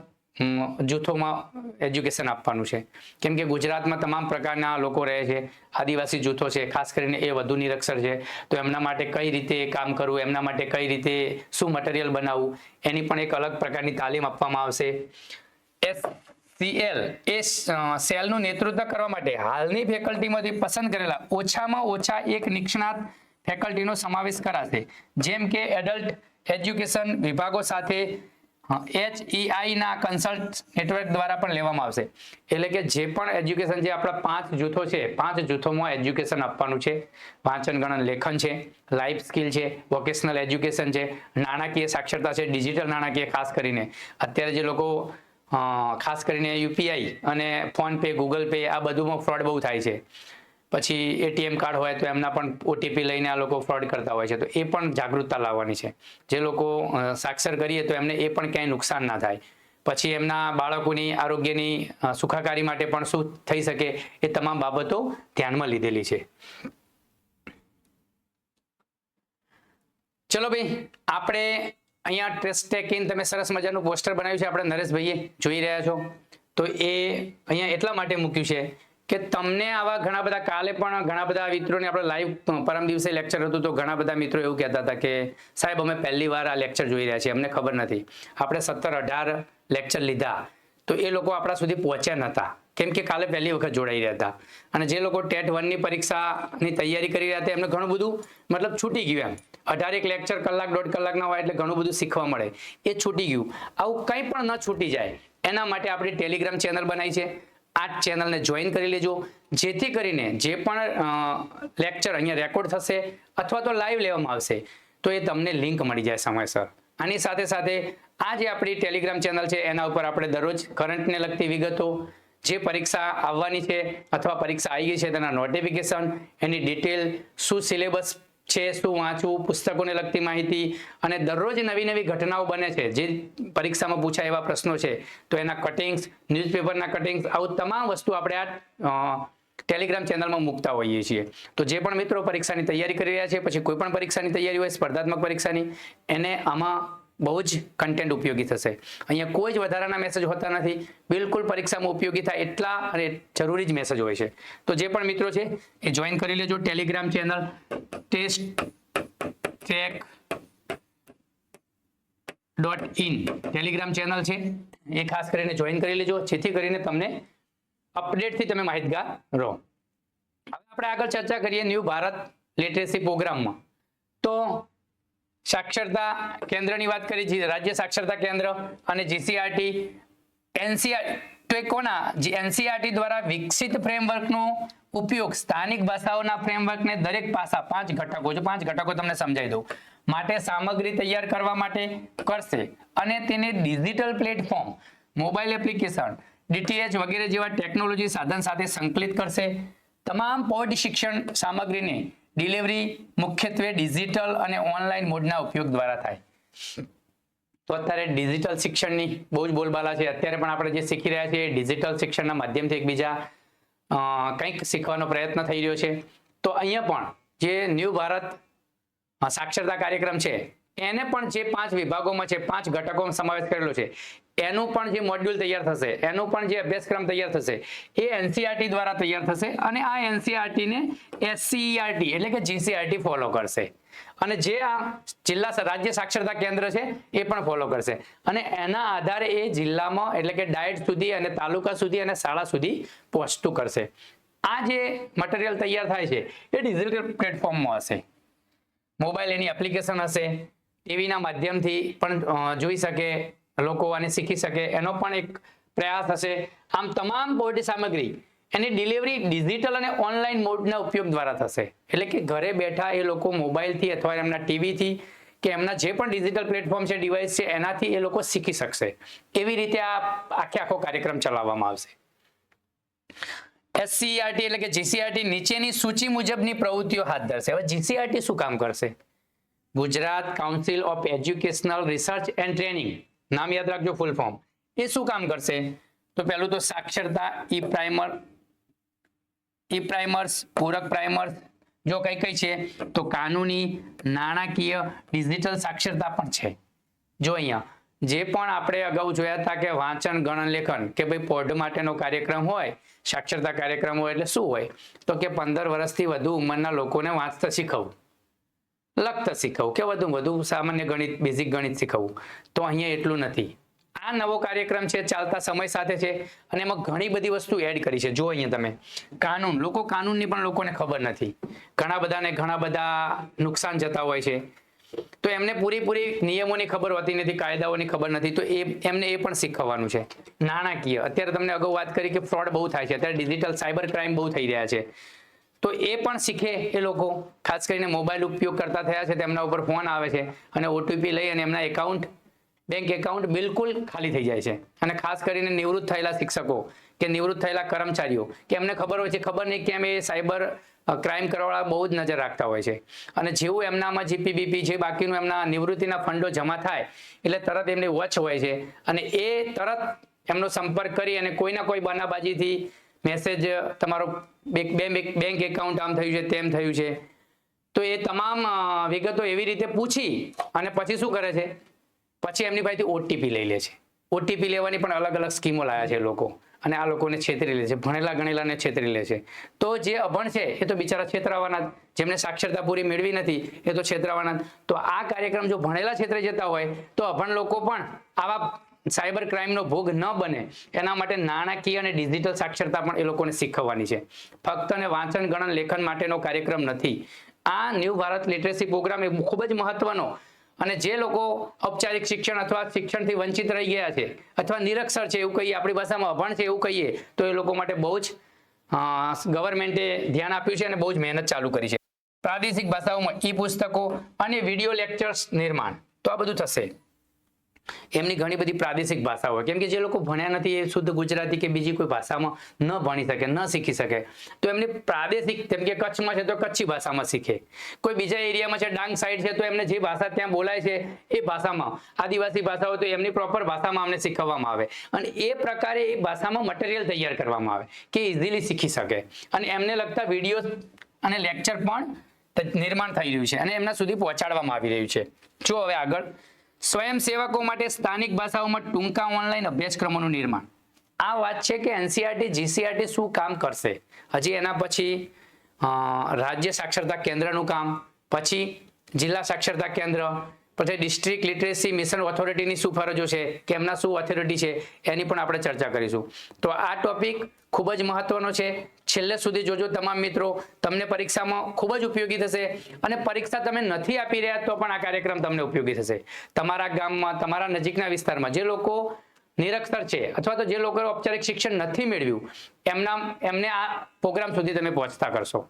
જૂથોમાં એજ્યુકેશન આપવાનું છે, કેમ કે ગુજરાતમાં તમામ પ્રકારના લોકો રહે છે, આદિવાસી જૂથો છે, ખાસ કરીને એ વધુ નિરક્ષર છે, તો એમના માટે કઈ રીતે કામ કરવું, એમના માટે કઈ રીતે શું મટીરિયલ બનાવવું, એની પણ એક અલગ પ્રકારની તાલીમ આપવામાં આવશે. CL એ સેલનું નેતૃત્વ કરવા માટે હાલની ફેકલ્ટીમાંથી પસંદ કરેલા ઓછામાં ઓછા એક નિષ્ણાત ફેકલ્ટીનો સમાવેશ કરાશે, જેમ કે એડલ્ટ એજ્યુકેશન વિભાગો સાથે HEI ના કન્સલ્ટ નેટવર્ક દ્વારા પણ લેવામાં આવશે. એટલે કે જે પણ એજ્યુકેશન જે આપણા 5 જૂથો છે, 5 જૂથોમાં એજ્યુકેશન આપવાનું છે. વાંચન ગણન લેખન છે, લાઈફ સ્કિલ છે, વોકેશનલ એજ્યુકેશન છે, નાણાકીય સાક્ષરતા છે, ડિજિટલ નાણાકીય, ખાસ કરીને અત્યારે જે લોકો ખાસ કરીને UPI અને ફોન પે, ગૂગલ પે આ બધુંમાં ફ્રોડ બહુ થાય છે. પછી ATM કાર્ડ હોય તો એમના પણ OTP લઈને આ લોકો ફ્રોડ કરતા હોય છે. તો એ પણ જાગૃતતા લાવવાની છે. જે લોકો સાક્ષર કરીએ તો એમને એ પણ ક્યાંય નુકસાન ના થાય. પછી એમના બાળકોની આરોગ્યની સુખાકારી માટે પણ શું થઈ શકે એ તમામ બાબતો ધ્યાનમાં લીધેલી છે. ચલો ભાઈ, આપણે અહીંયા ટ્રેસ ટેકિન તમે સરસ મજાનું પોસ્ટર બનાવ્યું છે આપણે નરેશભાઈએ, જોઈ રહ્યા છો. તો એ અહીંયા એટલા માટે મૂક્યું છે કે તમને આવા ઘણા બધા, કાલે પણ ઘણા બધા મિત્રોને આપણે લાઈવ પરમ દિવસે લેક્ચર હતું તો ઘણા બધા મિત્રો એવું કહેતા હતા કે સાહેબ અમે પહેલી વાર આ લેક્ચર જોઈ રહ્યા છીએ, અમને ખબર નથી. આપણે 17-18 લેક્ચર લીધા તો એ લોકો આપણા સુધી પહોંચ્યા નહોતા, કેમ કે કાલે પહેલી વખત જોડાઈ રહ્યા હતા. અને જે લોકો ટેટ 1 ની પરીક્ષાની તૈયારી કરી રહ્યા હતા એમને ઘણું બધું મતલબ છૂટી ગયું. એમ 18 લેક્ચર કલાક 1.5 કલાકના હોય એટલે ઘણું બધું શીખવા મળે, એ છૂટી ગયું. આવું કંઈ પણ ન છૂટી જાય એના માટે આપણી ટેલિગ્રામ ચેનલ બનાવી છે. આ ચેનલને જોઈન કરી લેજો, જેથી કરીને જે પણ લેક્ચર અહીંયા રેકોર્ડ થશે અથવા તો લાઈવ લેવામાં આવશે તો એ તમને લિંક મળી જાય સમયસર. આની સાથે સાથે આ જે આપણી ટેલિગ્રામ ચેનલ છે એના ઉપર આપણે દરરોજ કરંટને લગતી વિગતો, જે પરીક્ષા આવવાની છે અથવા પરીક્ષા આવી ગઈ છે તેના નોટિફિકેશન, એની ડિટેલ, શું સિલેબસ છે, શું વાંચવું, પુસ્તકોને લગતી માહિતી, અને દરરોજ નવી નવી ઘટનાઓ બને છે જે પરીક્ષામાં પૂછાય એવા પ્રશ્નો છે તો એના કટિંગ્સ, ન્યૂઝપેપરના કટિંગ્સ, આવું તમામ વસ્તુ આપણે આ ટેલિગ્રામ ચેનલમાં મૂકતા હોઈએ છીએ. તો જે પણ મિત્રો પરીક્ષાની તૈયારી કરી રહ્યા છે, પછી કોઈ પણ પરીક્ષાની તૈયારી હોય સ્પર્ધાત્મક પરીક્ષાની, એને આમાં બહુ જ કન્ટેન્ટ ઉપયોગી થશે. અહીંયા કોઈ જ વધારાના મેસેજ હોતા નથી, બિલકુલ પરીક્ષામાં ઉપયોગી થાય એટલા અને જરૂરી જ મેસેજ હોય છે. તો જે પણ મિત્રો છે એ જોઈન કરી લેજો Telegram channel testtrack.in Telegram channel છે એ ખાસ કરીને જોઈન કરી લેજો, જેથી કરીને તમને અપડેટથી તમે માહિતગાર રહો. હવે આપણે આગળ ચર્ચા કરીએ ન્યૂ ભારત લિટરેસી પ્રોગ્રામમાં. તો સાક્ષરતા કેન્દ્રની વાત કરી છે, રાજ્ય સાક્ષરતા કેન્દ્ર અને GCRT NCERT તો એ કોના NCERT દ્વારા વિકસિત ફ્રેમવર્કનો ઉપયોગ સ્થાનિક ભાષાઓના ફ્રેમવર્કને દરેક પાસા 5 ઘટકો, જો 5 ઘટકો તમને સમજાવી દઉં, માટે સામગ્રી તૈયાર કરવા માટે કરશે અને તેને digital platform, mobile application, DTH વગેરે જેવા ટેકનોલોજી સાધન સાથે સંકલિત કરશે. તમામ પોડ શિક્ષણ સામગ્રીને ડિલિવરી મુખ્યત્વે ડિજિટલ અને ઓનલાઈન મોડના ઉપયોગ દ્વારા થાય. તો અત્યારે ડિજિટલ શિક્ષણની બહુ જ બોલબાલા છે. અત્યારે પણ આપણે જે શીખી રહ્યા છીએ ડિજિટલ શિક્ષણના માધ્યમથી એકબીજા કંઈક શીખવાનો પ્રયત્ન થઈ રહ્યો છે. તો અહીંયા પણ જે ન્યૂ ભારત સાક્ષરતા કાર્યક્રમ છે એને પણ જે 5 વિભાગોમાં છે, 5 ઘટકોમાં સમાવેશ કરેલો છે, એનું પણ જે મોડ્યુલ તૈયાર થશે, એનું પણ જે અભ્યાસક્રમ તૈયાર થશે એ NCERT દ્વારા તૈયાર થશે અને આ NCERT ને SCERT એટલે કે GCRT ફોલો કરશે અને જે આ જિલ્લા રાજ્ય સાક્ષરતા કેન્દ્ર છે એ પણ ફોલો કરશે અને એના આધારે એ જિલ્લામાં એટલે કે ડાયટ સુધી અને તાલુકા સુધી અને શાળા સુધી પહોંચતું કરશે. આ જે મટીરિયલ તૈયાર થાય છે એ ડિજિટલ પ્લેટફોર્મમાં હશે, મોબાઈલ એની એપ્લિકેશન હશે, ટીવીના માધ્યમથી પણ જોઈ શકે લોકો અને શીખી શકે એનો પણ એક પ્રયાસ હશે. આમ તમામ બોર્ડ સામગ્રી એની ડિલિવરી ડિજિટલ અને ઓનલાઈન મોડના ઉપયોગ દ્વારા થશે. એટલે કે ઘરે બેઠા એ લોકો મોબાઈલથી અથવા એમના ટીવીથી કે એમના જે પણ ડિજિટલ પ્લેટફોર્મ છે, ડિવાઇસ છે, એનાથી એ લોકો શીખી શકશે. એવી રીતે આ આખો કાર્યક્રમ ચલાવવામાં આવશે. SCERT એટલે કે GCRT નીચેની સૂચિ મુજબની પ્રવૃત્તિઓ હાથ ધરશે. હવે GCRT શું કામ કરશે? Gujarat council of educational research and training, નામ યાદ રાખજો ફૂલ ફોર્મ. એ શું કામ કરશે? તો પહેલું તો સાક્ષરતા, ઈ પ્રાઇમર્સ, પૂરક પ્રાઇમર્સ, જો કઈ છે તો કાનૂની, નાણાકીય, ડિજિટલ સાક્ષરતા પણ છે. જો અહીંયા જે પણ આપણે અગાઉ જોયા હતા કે વાંચન ગણન લેખન કે ભાઈ પોઢ માટેનો કાર્યક્રમ હોય, સાક્ષરતા કાર્યક્રમ હોય એટલે શું હોય તો કે 15 વર્ષથી વધુ ઉંમરના લોકોને વાંચતા શીખવવું, લખતા શીખવવું કે વધુ સામાન્ય ગણિત, બેઝિક ગણિત શીખવવું. તો અહીંયા એટલું નથી. આ નવો કાર્યક્રમ છે, ચાલતા સમય સાથે છે અને એમાં ઘણી બધી વસ્તુ એડ કરી છે. જો અહીંયા તમે કાનૂન, લોકો કાનૂનની પણ લોકોને ખબર નથી. ઘણા બધાને ઘણા બધા નુકસાન જતા હોય છે, તો એમને પૂરેપૂરી નિયમોની ખબર હોતી નથી, કાયદાઓની ખબર નથી, તો એમને એ પણ શીખવવાનું છે. નાણાકીય, અત્યારે તમને અગાઉ વાત કરી કે ફ્રોડ બહુ થાય છે, અત્યારે ડિજિટલ સાયબર ક્રાઇમ બહુ થઈ રહ્યા છે, તો એ પણ શીખે એ લોકો. ખાસ કરીને મોબાઈલ ઉપયોગ કરતા થયા છે, તેમના ઉપર ફોન આવે છે અને ઓટીપી લઈ અને એમના બેંક એકાઉન્ટ બિલકુલ ખાલી થઈ જાય છે. અને ખાસ કરીને નિવૃત્ત થયેલા શિક્ષકો કે નિવૃત્ત થયેલા કર્મચારીઓ કે એમને ખબર હોય છે, ખબર નહીં કેમ એ સાયબર ક્રાઇમ કરવાવાળા બહુ જ નજર રાખતા હોય છે. અને જેવું એમનામાં જીપીબીપી જે બાકીનું એમના નિવૃત્તિના ફંડો જમા થાય એટલે તરત એમની વોચ હોય છે અને એ તરત એમનો સંપર્ક કરી અને કોઈના કોઈ બનાબાજીથી મેસેજ, તમારો બેંક એકાઉન્ટ આમ થયું છે, તેમ થયું છે, તો એ તમામ વિગતો એવી રીતે પૂછી અને પછી શું કરે છે, પછી એમની પાસેથી ઓટીપી લઈ લે છે. ઓટીપી લેવાની પણ અલગ અલગ સ્કીમો લાયા છે લોકો, અને આ લોકોને છેતરી લે છે, ભણેલા ગણેલાને છેતરી લે છે. તો જે અભણ છે એ તો બિચારા છેતરાવાના, જેમને સાક્ષરતા પૂરી મેળવી નથી એ તો છેતરાવાના. તો આ કાર્યક્રમ જો ભણેલા છેતરાઈ જતા હોય તો અભણ લોકો પણ આવા સાયબર ક્રાઇમનો ભોગ ન બને એના માટે નાણાકીય અને ડિજિટલ સાક્ષરતા પણ એ લોકોને શીખવવાની છે. ફક્ત અને વાંચન ગણન લેખન માટેનો કાર્યક્રમ નથી. આ ન્યૂ ભારત લિટરેસી પ્રોગ્રામ એ ખૂબ જ મહત્વનો, અને જે લોકો ઔપચારિક શિક્ષણ અથવા શિક્ષણથી વંચિત રહી ગયા છે અથવા નિરક્ષર છે એવું કહીએ, આપણી ભાષામાં અભણ છે એવું કહીએ, તો એ લોકો માટે બહુ જ ગવર્મેન્ટે ધ્યાન આપ્યું છે અને બહુ જ મહેનત ચાલુ કરી છે. પ્રાદેશિક ભાષાઓમાં ઈ પુસ્તકો અને વિડીયો લેક્ચર્સ નિર્માણ, તો આ બધું થશે. એમની ઘણી બધી પ્રાદેશિક ભાષાઓ હોય, કેમ કે જે લોકો ભણ્યા નથી એ શુદ્ધ ગુજરાતી કે બીજી કોઈ ભાષામાં ન ભણી શકે, ન શીખી શકે, તો એમની પ્રાદેશિક, જેમ કે કચ્છમાં છે તો કચ્છી ભાષામાં શીખે, કોઈ બીજા એરિયામાં છે, ડાંગ સાઈડ છે તો એમને જે ભાષા ત્યાં બોલાય છે એ ભાષામાં, આદિવાસી ભાષાઓ તો એમની પ્રોપર ભાષામાં અમને શીખવવામાં આવે અને એ પ્રકારે એ ભાષામાં મટીરિયલ તૈયાર કરવામાં આવે કે ઇઝીલી શીખી શકે. અને એમને લગતા વિડીયો અને લેક્ચર પણ નિર્માણ થઈ રહ્યું છે અને એમના સુધી પહોંચાડવામાં આવી રહ્યું છે. જો હવે આગળ, સ્વયંસેવકો માટે સ્થાનિક ભાષાઓમાં ટૂંકા ઓનલાઈન અભ્યાસક્રમોનું નિર્માણ. આ વાત છે કે એનસીઆરટી જીસીઆરટી શું કામ કરશે. હજી એના પછી રાજ્ય સાક્ષરતા કેન્દ્રનું કામ, પછી જિલ્લા સાક્ષરતા કેન્દ્ર, પછી ડિસ્ટ્રિક્ટ લિટરેસી મિશન ઓથોરિટીની શું ફરજો છે કે એમના શું ઓથોરિટી છે, એની પણ આપણે ચર્ચા કરીશું. તો આ ટોપિક ખૂબ જ મહત્વનો છે. છેલ્લે સુધી જોજો તમામ મિત્રો, તમને પરીક્ષામાં ખૂબ જ ઉપયોગી થશે. અને પરીક્ષા તમે નથી આપી રહ્યા તો પણ આ કાર્યક્રમ તમને ઉપયોગી થશે. તમારા ગામમાં, તમારા નજીકના વિસ્તારમાં જે લોકો નિરક્ષર છે અથવા તો જે લોકોએ ઔપચારિક શિક્ષણ નથી મેળવ્યું, એમને આ પ્રોગ્રામ સુધી તમે પહોંચતા કરશો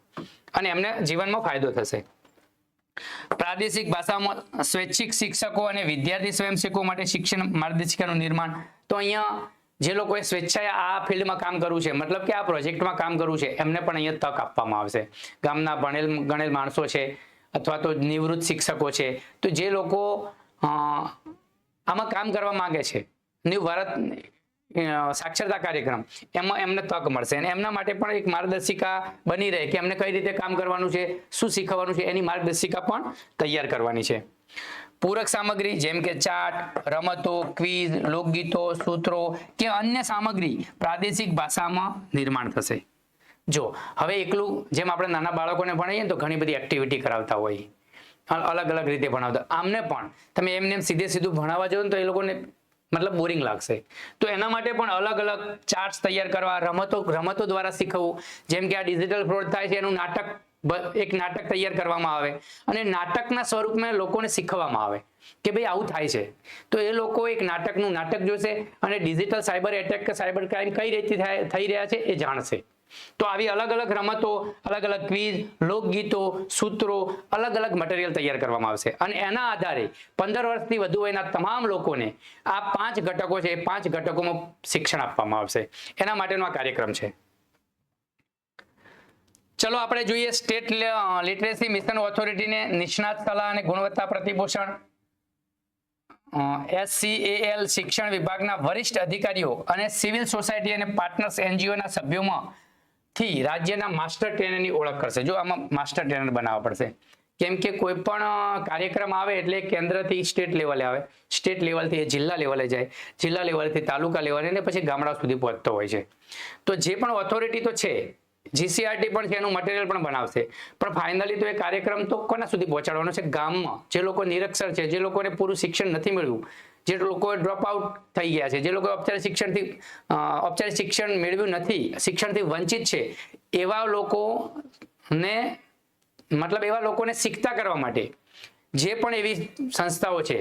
અને એમને જીવનમાં ફાયદો થશે. પ્રાદેશિક ભાષામાં સ્વૈચ્છિક શિક્ષકો અને વિદ્યાર્થી સ્વયંસેવકો માટે શિક્ષણ માર્ગદર્શિકાનું નિર્માણ. તો અહીંયા જે લોકોએ સ્વેચ્છાએ આ ફિલ્ડમાં કામ કરવું છે, મતલબ કે આ પ્રોજેક્ટમાં કામ કરવું છે, એમને પણ અહીંયા તક આપવામાં આવશે. ગામના ગણેલ માણસો છે અથવા તો નિવૃત્ત શિક્ષકો છે, તો જે લોકો આમાં કામ કરવા માંગે છે, ન્યૂ ભારત સાક્ષરતા કાર્યક્રમ, એમાં એમને તક મળશે અને એમના માટે પણ એક માર્ગદર્શિકા બની રહે કે એમને કઈ રીતે કામ કરવાનું છે, શું શીખવાનું છે, એની માર્ગદર્શિકા પણ તૈયાર કરવાની છે. પૂરક સામગ્રી જેમ કે ચાર્ટ, રમતો, ક્વિઝ, લોકગીતો, સૂત્રો કે અન્ય સામગ્રી પ્રાદેશિક ભાષામાં નિર્માણ થશે. જો હવે એકલું જેમ આપણે નાના બાળકોને ભણાવીએ તો ઘણી બધી એક્ટિવિટી કરાવતા હોય, અલગ અલગ રીતે ભણાવતા, આમને પણ તમે એમને સીધું ભણાવવા જાઓ ને તો એ લોકોને મતલબ બોરિંગ લાગશે. તો એના માટે પણ અલગ અલગ ચાર્ટ્સ તૈયાર કરવા, રમતો દ્વારા શીખવવું. જેમ કે આ ડિજિટલ ફ્રોડ થાય છે એનું એક નાટક તૈયાર કરવામાં આવે અને નાટકના સ્વરૂપમાં લોકોને શીખવવામાં આવે કે ભાઈ આવું થાય છે, તો એ લોકો એક નાટક જોશે અને ડિજિટલ સાયબર એટેક કે સાયબર ક્રાઇમ કઈ રીતે થઈ રહ્યા છે એ જાણશે. તો આવી અલગ અલગ રમતો, અલગ અલગ ક્વિઝ, લોકગીતો, સૂત્રો, અલગ અલગ મટીરિયલ તૈયાર કરવામાં આવશે અને એના આધારે 15 વર્ષથી વધુ વયના તમામ લોકોને આ 5 ઘટકો છે, 5 ઘટકોમાં શિક્ષણ આપવામાં આવશે. એના માટેનો આ કાર્યક્રમ છે. ચલો આપણે જોઈએ સ્ટેટ લિટરેસી મિશન ઓથોરિટીને નિષ્ણાત સલાહ અને ગુણવત્તા પ્રતિપોષણ. SCAL શિક્ષણ વિભાગના વરિષ્ઠ અધિકારીઓ અને સિવિલ સોસાયટી અને પાર્ટનર્સ NGOના સભ્યોમાંથી રાજ્યના માસ્ટર ટ્રેનરની ઓળખ કરશે. જો આમાં માસ્ટર ટ્રેનર બનાવવા પડશે, કેમ કે કોઈ પણ કાર્યક્રમ આવે એટલે કેન્દ્રથી સ્ટેટ લેવલે આવે, સ્ટેટ લેવલથી જિલ્લા લેવલે જાય, જિલ્લા લેવલથી તાલુકા લેવલે અને પછી ગામડા સુધી પહોંચતો હોય છે. તો જે પણ ઓથોરિટી તો છે, જીસીઆરટી પણ છે, એનું મટીરિયલ પણ બનાવશે, પણ ફાઇનલી તો એ કાર્યક્રમ તો કોના સુધી પહોંચાડવાનો છે? ગામમાં જે લોકો નિરક્ષર છે, જે લોકોને પૂરું શિક્ષણ નથી મળ્યું, જે લોકો ડ્રોપ આઉટ થઈ ગયા છે, જે લોકો ઔપચારિક શિક્ષણ મેળવ્યું નથી, શિક્ષણથી વંચિત છે, એવા લોકોને મતલબ એવા લોકોને શીખતા કરવા માટે જે પણ એવી સંસ્થાઓ છે,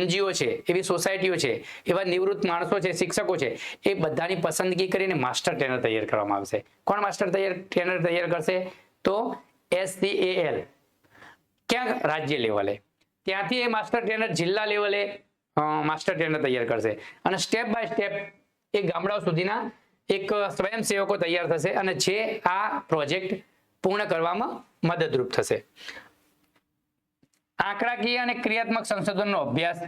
NGO છે, એવી સોસાયટીઓ છે, એવા નિવૃત્ત માણસો છે, શિક્ષકો છે, એ બધાની પસંદગી કરીને માસ્ટર ટ્રેનર તૈયાર કરવામાં આવશે. કોણ માસ્ટર ટ્રેનર તૈયાર કરશે? તો SCAL, ક્યાં? રાજ્ય લેવલે. ત્યાંથી એ માસ્ટર ટ્રેનર જિલ્લા લેવલે માસ્ટર ટ્રેનર તૈયાર કરશે અને સ્ટેપ બાય સ્ટેપ એ ગામડાઓ સુધીના એક સ્વયંસેવકો તૈયાર થશે અને જે આ પ્રોજેક્ટ પૂર્ણ કરવામાં મદદરૂપ થશે. આંકડાકીય અને ક્રિયાત્મક સંશોધનનો અભ્યાસ,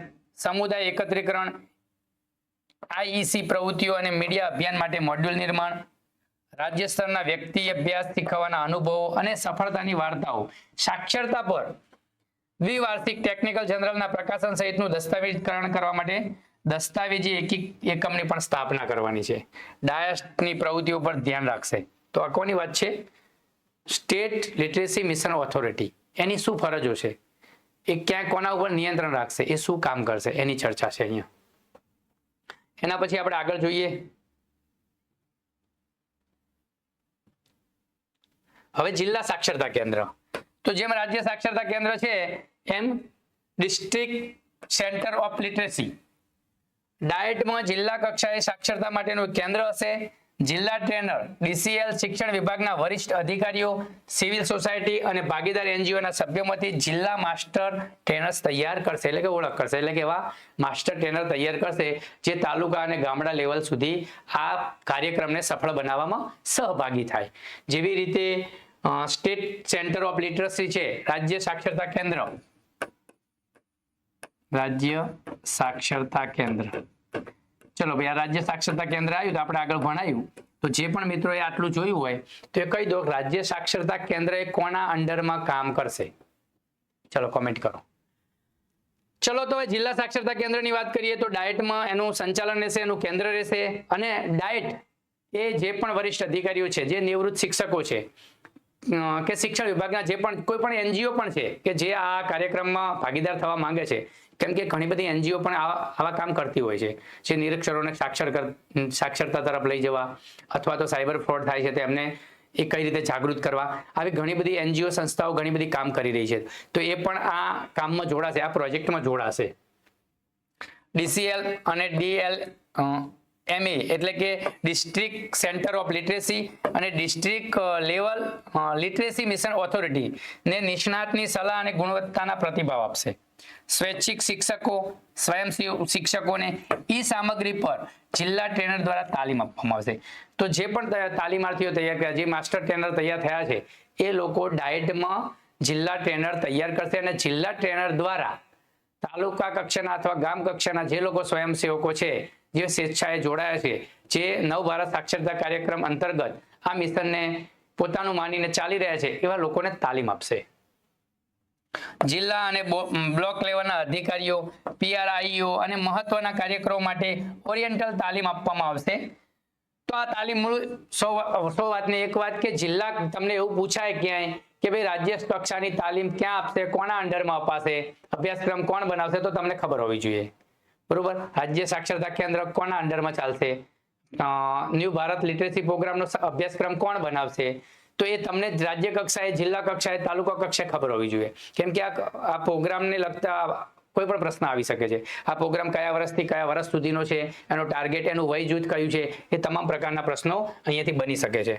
સમુદાય એકત્રીકરણ, IEC પ્રવૃત્તિઓ અને મીડિયા અભિયાન માટે મોડ્યુલ નિર્માણ, રાજ્ય સ્તરના વ્યક્તિ અભ્યાસ, શીખવાના અનુભવો અને સફળતાની વાર્તાઓ, સાક્ષરતા પર દ્વિવાર્ષિક ટેકનિકલ જર્નલના પ્રકાશન સહિતનું દસ્તાવેજીકરણ કરવા માટે દસ્તાવેજી એકમની પણ સ્થાપના કરવાની છે. ડાયસની પ્રવૃત્તિઓ પર ધ્યાન રાખશે. તો આ કોની વાત છે? State literacy mission authority. એની શું ફરજો છે, એ ક્યાં કોના ઉપર નિયંત્રણ રાખશે, એ શું કામ કરશે, એની ચર્ચા છે અહીંયા. એના પછી આપણે આગળ જોઈએ. હવે જિલ્લા સાક્ષરતા કેન્દ્ર. તો જેમ રાજ્ય સાક્ષરતા કેન્દ્ર છે એમ ડિસ્ટ્રિક્ટ સેન્ટર ઓફ લિટરેસી ડાયટમાં જિલ્લા કક્ષાએ સાક્ષરતા માટેનું કેન્દ્ર હશે. જિલ્લા ટ્રેનર DCL શિક્ષણ વિભાગના વરિષ્ઠ અધિકારીઓ, સિવિલ સોસાયટી અને ભાગીદાર NGOના સભ્યોમાંથી જિલ્લા માસ્ટર ટ્રેનર્સ તૈયાર કરશે, એટલે કે ઓળખ કરશે, એટલે કે એવા માસ્ટર ટ્રેનર તૈયાર કરશે જે તાલુકા અને ગામડા લેવલ સુધી આ કાર્યક્રમને સફળ બનાવવામાં સહભાગી થાય. જેવી રીતે સ્ટેટ સેન્ટર ઓફ લિટરસી છે, રાજ્ય સાક્ષરતા કેન્દ્ર, રાજ્ય સાક્ષરતા કેન્દ્ર. ચલો ભાઈ, આ રાજ્ય સાક્ષરતા કેન્દ્ર આવ્યું તો આપણે આગળ ભણાયું. તો જે પણ મિત્રોએ આટલું જોયું હોય તો એ કહી દો રાજ્ય સાક્ષરતા કેન્દ્ર એ કોના અંડરમાં કામ કરશે? ચલો કોમેન્ટ કરો. ચલો તો જિલ્લા સાક્ષરતા કેન્દ્રની વાત કરીએ તો ડાયટમાં એનું સંચાલન રહેશે, એનું કેન્દ્ર રહેશે અને ડાયટ એ જે પણ વરિષ્ઠ અધિકારીઓ છે, જે નિવૃત્ત શિક્ષકો છે કે શિક્ષણ વિભાગના જે પણ કોઈ પણ NGO પણ છે કે જે આ કાર્યક્રમમાં ભાગીદાર થવા માંગે છે, કેમ કે ઘણી બધી NGO પણ આવા કામ કરતી હોય છે, જે નિરક્ષરોને સાક્ષરતા તરફ લઈ જવા અથવા તો સાયબર ફ્રોડ થાય છે તેમને એ કઈ રીતે જાગૃત કરવા, આવી ઘણી બધી NGO સંસ્થાઓ ઘણી બધી કામ કરી રહી છે. તો એ પણ આ કામમાં જોડાશે, આ પ્રોજેક્ટમાં જોડાશે. DCL અને DLMA એટલે કે ડિસ્ટ્રિક્ટ સેન્ટર ઓફ લિટરેસી અને district level literacy mission authority ને નિષ્ણાતની સલાહ અને ગુણવત્તાના પ્રતિભાવ આપશે. સ્વૈચ્છિક શિક્ષકો, સ્વયંસેવક શિક્ષકોને સામગ્રી પર જિલ્લા ટ્રેનર દ્વારા તાલીમ આપવામાં આવશે. તો જે પણ તાલીમાર્થીઓ તૈયાર કર્યા, જે માસ્ટર ટ્રેનર તૈયાર થયા છે, એ લોકો ડાયટમાં જિલ્લા ટ્રેનર તૈયાર કરશે અને જિલ્લા ટ્રેનર દ્વારા તાલુકા કક્ષાના અથવા ગામ કક્ષાના જે લોકો સ્વયંસેવકો છે, જે સ્વેચ્છાએ જોડાયા છે, જે નવ ભારત સાક્ષરતા કાર્યક્રમ અંતર્ગત આ મિશનને પોતાનું માનીને ચાલી રહ્યા છે, એવા લોકોને તાલીમ આપશે. જિલ્લા અને બ્લોક લેવલના અધિકારીઓ, PRIO અને મહત્વના કાર્યક્રમો માટે ઓરિએન્ટલ તાલીમ આપવામાં આવશે. તો આ તાલીમ મૂળ સો વાતની એક વાત કે જિલ્લા તમને એવું પૂછાય ક્યાંય કે ભાઈ રાજ્ય કક્ષાની તાલીમ ક્યાં આપશે, કોના અંડરમાં અપાશે, અભ્યાસક્રમ કોણ બનાવશે, તો તમને ખબર હોવી જોઈએ. બરોબર, રાજ્ય સાક્ષરતા કેન્દ્ર કોના અંડરમાં ચાલશે, ન્યૂ ભારત લિટરેસી પ્રોગ્રામનો અભ્યાસક્રમ કોણ બનાવશે, તો એ તમને રાજ્ય કક્ષાએ, જિલ્લા કક્ષાએ, તાલુકા કક્ષાએ ખબર હોવી જોઈએ. કેમ કે આ પ્રોગ્રામને લગતા કોઈ પણ પ્રશ્ન આવી શકે છે. આ પ્રોગ્રામ કયા વર્ષથી કયા વર્ષ સુધીનો છે, એનો ટાર્ગેટ, એનું વય જૂથ કયું છે, એ તમામ પ્રકારના પ્રશ્નો અહીંયાથી બની શકે છે.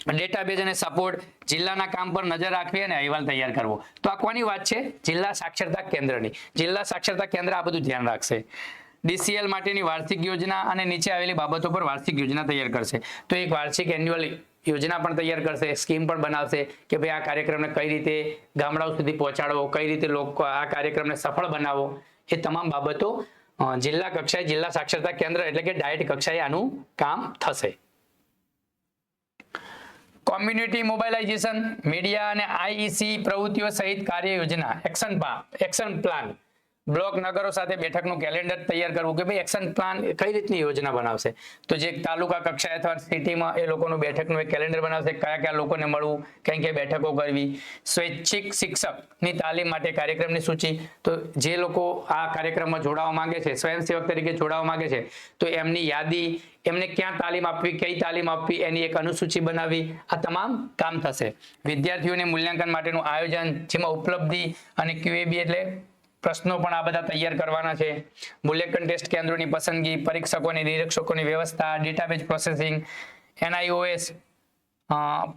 ડેટાબેઝ અને સપોર્ટ, જિલ્લાના કામ પર નજર રાખવી અને અહેવાલ તૈયાર કરવો. તો આ કોની વાત છે? જિલ્લા સાક્ષરતા કેન્દ્રની. જિલ્લા સાક્ષરતા કેન્દ્ર આ બધું ધ્યાન રાખશે. DCL માટેની વાર્ષિક યોજના અને નીચે આવેલી બાબતો પર વાર્ષિક યોજના તૈયાર કરશે. તો એક વાર્ષિક એન્યુઅલ યોજના પણ તૈયાર કરશે, સ્કીમ પણ બનાવશે કે ભાઈ આ કાર્યક્રમને કઈ રીતે ગામડાઓ સુધી પહોંચાડવો, કઈ રીતે લોકો આ કાર્યક્રમને સફળ બનાવવો, એ તમામ બાબતો જિલ્લા કક્ષાએ, જિલ્લા સાક્ષરતા કેન્દ્ર એટલે કે ડાયટ કક્ષાએ આનું કામ થશે. કોમ્યુનિટી મોબાઇલાઇઝેશન, મીડિયા અને IEC પ્રવૃત્તિઓ સહિત કાર્ય યોજના, એક્શન પ્લાન બ્લોક નગરો સાથે બેઠકનું કેલેન્ડર તૈયાર કરવું કે ભાઈ એક્શન પ્લાન કઈ રીતની યોજના બનાવશે. તો જે તાલુકા કક્ષાએ અથવા સિટીમાં એ લોકોનું બેઠકનું એક કેલેન્ડર બનાવશે, કયા કયા લોકોને મળવું, કઈ કઈ બેઠકો કરવી. સ્વૈચ્છિક શિક્ષકની તાલીમ માટે કાર્યક્રમની સૂચિ. તો જે લોકો આ કાર્યક્રમમાં જોડાવા માંગે છે, સ્વયંસેવક તરીકે જોડાવા માંગે છે, તો એમની યાદી, એમને ક્યાં તાલીમ આપવી, કઈ તાલીમ આપવી, એની એક અનુસૂચિ બનાવવી. આ તમામ કામ થશે. વિદ્યાર્થીઓને મૂલ્યાંકન માટેનું આયોજન, જેમાં ઉપલબ્ધિ અને QAB એટલે પ્રશ્નો પણ આ બધા તૈયાર કરવાના છે. મૂલ્યાંકન ટેસ્ટ કેન્દ્રોની પસંદગી, પરીક્ષકોની નિરીક્ષકોની વ્યવસ્થા, ડેટાબેઝ પ્રોસેસિંગ, NIOS